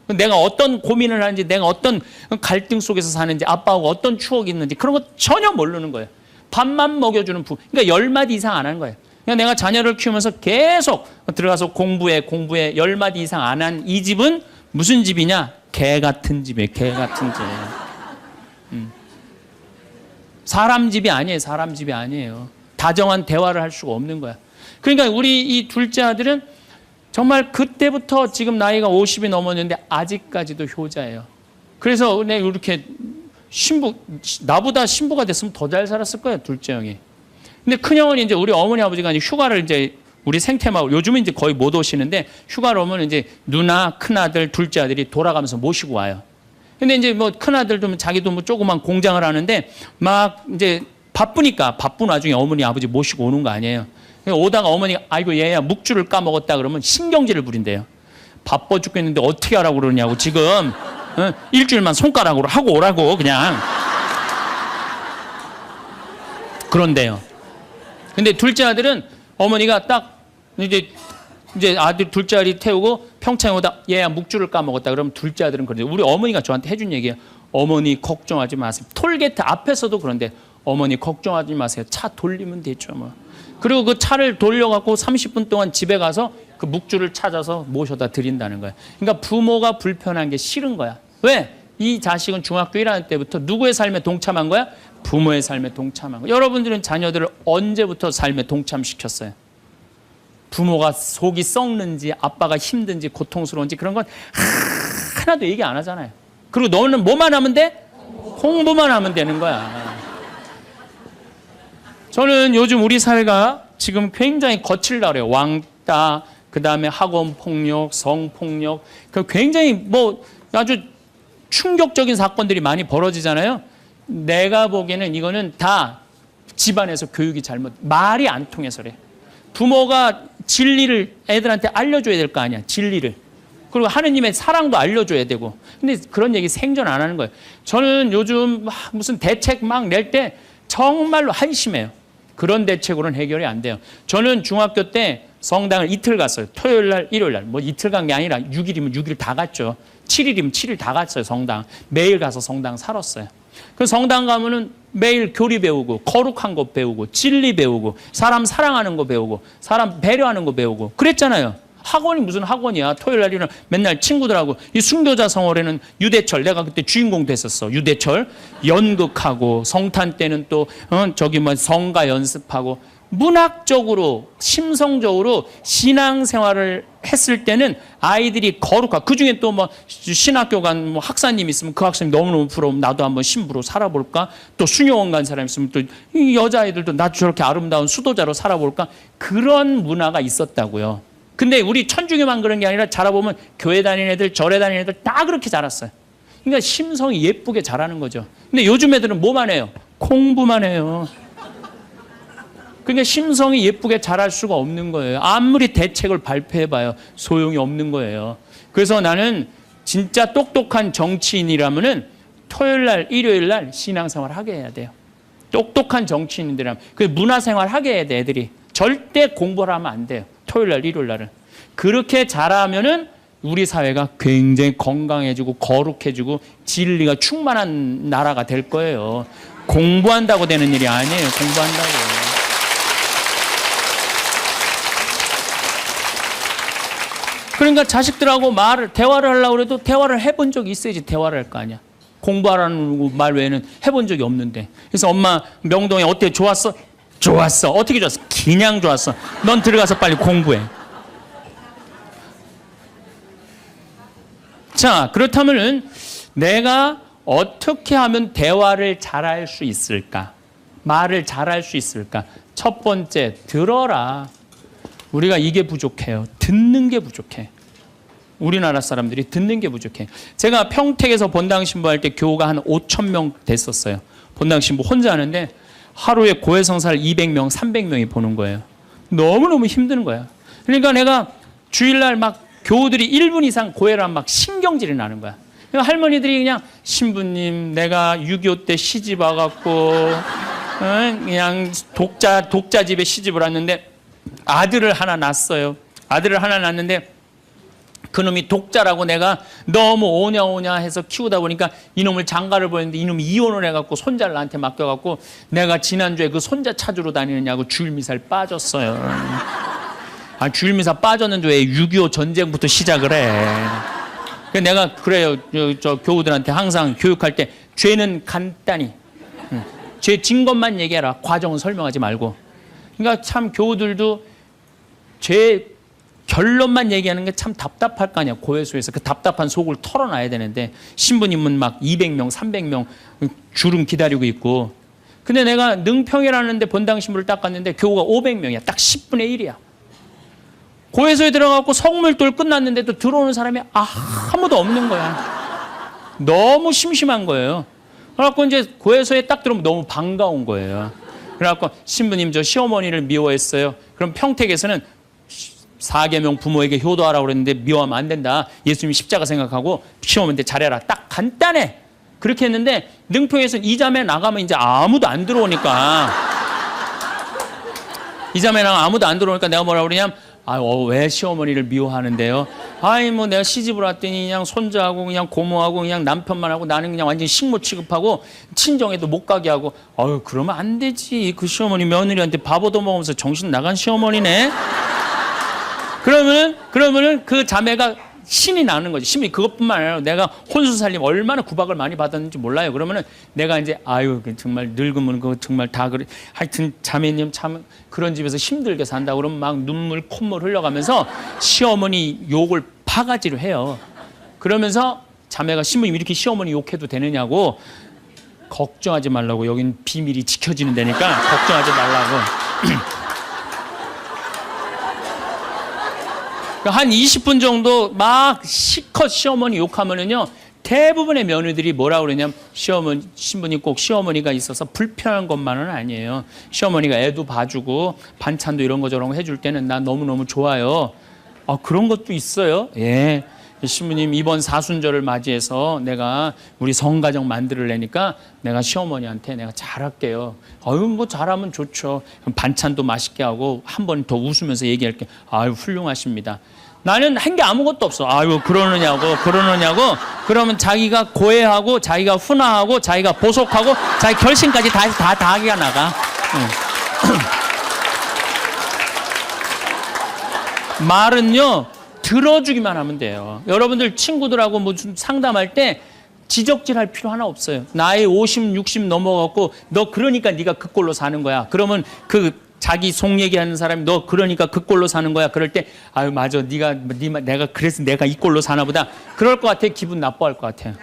내가 어떤 고민을 하는지, 내가 어떤 갈등 속에서 사는지, 아빠하고 어떤 추억이 있는지 그런 거 전혀 모르는 거예요. 밥만 먹여주는 그러니까 10마디 이상 안 하는 거예요. 그러니까 내가 자녀를 키우면서 계속 들어가서 공부해 10마디 이상 안 한 이 집은 무슨 집이냐? 개 같은 집이에요. 개 같은 집. 사람 집이 아니에요. 사람 집이 아니에요. 다정한 대화를 할 수가 없는 거야. 그러니까 우리 이 둘째 아들은 정말 그때부터 지금 나이가 50이 넘었는데 아직까지도 효자예요. 그래서 내가 이렇게 나보다 신부가 됐으면 더 잘 살았을 거예요, 둘째 형이. 근데 큰 형은 이제 우리 어머니 아버지가 이제 휴가를 이제 우리 생태마을, 요즘은 이제 거의 못 오시는데 휴가를 오면 이제 누나, 큰아들, 둘째 아들이 돌아가면서 모시고 와요. 근데 이제 큰아들도 자기도 조그만 공장을 하는데 막 이제 바쁘니까 바쁜 와중에 어머니, 아버지 모시고 오는 거 아니에요. 오다가 어머니가 아이고 얘야 묵주를 까먹었다 그러면 신경질을 부린대요. 바빠 죽겠는데 어떻게 하라고 그러냐고 지금. 일주일만 손가락으로 하고 오라고 그냥. 그런데요. 근데 둘째 아들은 어머니가 딱 이제 아들 둘째 아들이 태우고 평창에 오다 얘야 묵주를 까먹었다. 그러면 둘째 아들은 그런데 우리 어머니가 저한테 해준 얘기예요. 어머니 걱정하지 마세요. 톨게이트 앞에서도 그런데 어머니 걱정하지 마세요. 차 돌리면 되죠 뭐. 그리고 그 차를 돌려갖고 30분 동안 집에 가서 그 묵주를 찾아서 모셔다 드린다는 거예요. 그러니까 부모가 불편한 게 싫은 거야. 왜? 이 자식은 중학교 1학년 때부터 누구의 삶에 동참한 거야? 부모의 삶에 동참한 거야. 여러분들은 자녀들을 언제부터 삶에 동참시켰어요? 부모가 속이 썩는지 아빠가 힘든지 고통스러운지 그런 건 하나도 얘기 안 하잖아요. 그리고 너는 뭐만 하면 돼? 공부만 하면 되는 거야. 저는 요즘 우리 사회가 지금 굉장히 거칠다 그래요. 왕따, 그 다음에 학원 폭력, 성폭력, 그 굉장히 뭐 아주 충격적인 사건들이 많이 벌어지잖아요. 내가 보기에는 이거는 다 집안에서 교육이 말이 안 통해서 그래. 부모가 진리를 애들한테 알려줘야 될 거 아니야. 진리를. 그리고 하느님의 사랑도 알려줘야 되고. 근데 그런 얘기 생전 안 하는 거예요. 저는 요즘 무슨 대책 막 낼 때 정말로 한심해요. 그런 대책으로는 해결이 안 돼요. 저는 중학교 때 성당을 이틀 갔어요. 토요일 날, 일요일 날. 뭐 이틀 간 게 아니라 6일이면 6일 다 갔죠. 7일이면 7일 다 갔어요, 성당. 매일 가서 성당 살았어요. 그 성당 가면은 매일 교리 배우고, 거룩한 거 배우고, 진리 배우고, 사람 사랑하는 거 배우고, 사람 배려하는 거 배우고. 그랬잖아요. 학원이 무슨 학원이야. 토요일 날 일요일 맨날 친구들하고 이 순교자 성월에는 유대철 내가 그때 주인공 됐었어. 유대철 연극하고 성탄 때는 또 저기 뭐 성가 연습하고 문학적으로 심성적으로 신앙생활을 했을 때는 아이들이 거룩하고 그중에 또 뭐 신학교 간 뭐 학사님 있으면 그 학생이 너무너무 부러우면 나도 한번 신부로 살아볼까? 또 수녀원 간 사람 있으면 또 이 여자아이들도 나도 저렇게 아름다운 수도자로 살아볼까? 그런 문화가 있었다고요. 근데 우리 천주교만 그런 게 아니라 자라보면 교회 다니는 애들, 절에 다니는 애들 다 그렇게 자랐어요. 그러니까 심성이 예쁘게 자라는 거죠. 근데 요즘 애들은 뭐만 해요? 공부만 해요. 그러니까 심성이 예쁘게 자랄 수가 없는 거예요. 아무리 대책을 발표해봐요. 소용이 없는 거예요. 그래서 나는 진짜 똑똑한 정치인이라면은 토요일 날, 일요일 날 신앙생활 하게 해야 돼요. 똑똑한 정치인들이라면. 그 문화생활 하게 해야 돼, 애들이. 절대 공부를 하면 안 돼요. 토요일 날, 일요일 날은. 그렇게 잘하면은 우리 사회가 굉장히 건강해지고 거룩해지고 진리가 충만한 나라가 될 거예요. 공부한다고 되는 일이 아니에요. 공부한다고. 그러니까 자식들하고 대화를 하려고 해도 대화를 해본 적이 있어야지 대화를 할 거 아니야. 공부하라는 말 외에는 해본 적이 없는데. 그래서 엄마 명동에 어때? 좋았어? 좋았어. 어떻게 좋았어? 그냥 좋았어. 넌 들어가서 빨리 공부해. 자, 그렇다면은 내가 어떻게 하면 대화를 잘할 수 있을까? 말을 잘할 수 있을까? 첫 번째, 들어라. 우리가 이게 부족해요. 듣는 게 부족해. 우리나라 사람들이 듣는 게 부족해. 제가 평택에서 본당 신부할 때 교우가 한 5,000명 됐었어요. 본당 신부 혼자 하는데 하루에 고해성사를 200명, 300명이 보는 거예요. 너무너무 힘든 거야. 그러니까 내가 주일날 막 교우들이 1분 이상 고해를 하면 막 신경질이 나는 거야. 그러니까 할머니들이 그냥 신부님 내가 6.25 때 시집 와갖고 그냥 독자 집에 시집을 왔는데 아들을 하나 낳았어요. 아들을 하나 낳았는데 그놈이 독자라고 내가 너무 오냐오냐 해서 키우다 보니까 이놈을 장가를 보냈는데 이놈이 이혼을 해갖고 손자를 나한테 맡겨갖고 내가 지난주에 그 손자 찾으러 다니느냐고 주일미사를 빠졌어요. 아, 주일미사 빠졌는데 왜 6.25 전쟁부터 시작을 해. 그래서 내가 그래요. 저 교우들한테 항상 교육할 때 죄는 간단히 죄 진 것만 얘기해라. 과정은 설명하지 말고. 그러니까 참 교우들도 죄 결론만 얘기하는 게 참 답답할 거 아니야. 고해소에서 그 답답한 속을 털어놔야 되는데 신부님은 막 200명, 300명 줄은 기다리고 있고. 근데 내가 능평이라는 데 본당 신부를 딱 갔는데 교우가 500명이야. 딱 10분의 1이야. 고해소에 들어가고 성물돌 끝났는데도 들어오는 사람이 아무도 없는 거야. 너무 심심한 거예요. 그래갖고 이제 고해소에 딱 들어오면 너무 반가운 거예요. 그래갖고 신부님 저 시어머니를 미워했어요. 그럼 평택에서는 4계명 부모에게 효도하라고 그랬는데 미워하면 안 된다. 예수님이 십자가 생각하고 시어머니한테 잘해라. 딱 간단해. 그렇게 했는데 능평에서 이 자매 나가면 이제 아무도 안 들어오니까 이 자매 나가면 아무도 안 들어오니까 내가 뭐라 그러냐면 왜 시어머니를 미워하는데요? 뭐 내가 시집을 왔더니 그냥 손자하고 그냥 고모하고 그냥 남편만 하고 나는 그냥 완전히 식모 취급하고 친정에도 못 가게 하고 그러면 안 되지. 그 시어머니 며느리한테 밥 얻어먹으면서 정신 나간 시어머니네. 그러면은 그 자매가 신이 나는 거지. 신이 그것뿐만 아니라 내가 혼수 살림 얼마나 구박을 많이 받았는지 몰라요. 그러면은 내가 이제 정말 늙으면 그거 정말 다 그래. 하여튼 자매님 참 그런 집에서 힘들게 산다 그러면 막 눈물 콧물 흘려가면서 시어머니 욕을 바가지로 해요. 그러면서 자매가 신부님 이렇게 시어머니 욕해도 되느냐고. 걱정하지 말라고. 여긴 비밀이 지켜지는 데니까 걱정하지 말라고. 한 20분 정도 막 실컷 시어머니 욕하면은요, 대부분의 며느리들이 뭐라 그러냐면 신부님 꼭 시어머니가 있어서 불편한 것만은 아니에요. 시어머니가 애도 봐주고 반찬도 이런 거 저런 거 해줄 때는 난 너무너무 좋아요. 그런 것도 있어요. 예. 신부님 이번 사순절을 맞이해서 내가 우리 성가정 만들려니까 내가 시어머니한테 내가 잘할게요. 뭐 잘하면 좋죠. 그럼 반찬도 맛있게 하고 한 번 더 웃으면서 얘기할게. 훌륭하십니다. 나는 한 게 아무것도 없어. 그러느냐고. 그러면 자기가 고해하고 자기가 훈화하고 자기가 보속하고 자기 결심까지 다 하기가 나가. 말은요, 들어주기만 하면 돼요. 여러분들 친구들하고 무슨 상담할 때 지적질할 필요 하나 없어요. 나이 50, 60 넘어갖고 너 그러니까 네가 그 꼴로 사는 거야. 그러면 그 자기 속 얘기하는 사람이 너 그러니까 그 꼴로 사는 거야. 그럴 때 맞아. 내가 그래서 내가 이 꼴로 사나 보다. 그럴 것 같아. 기분 나빠할 것 같아요.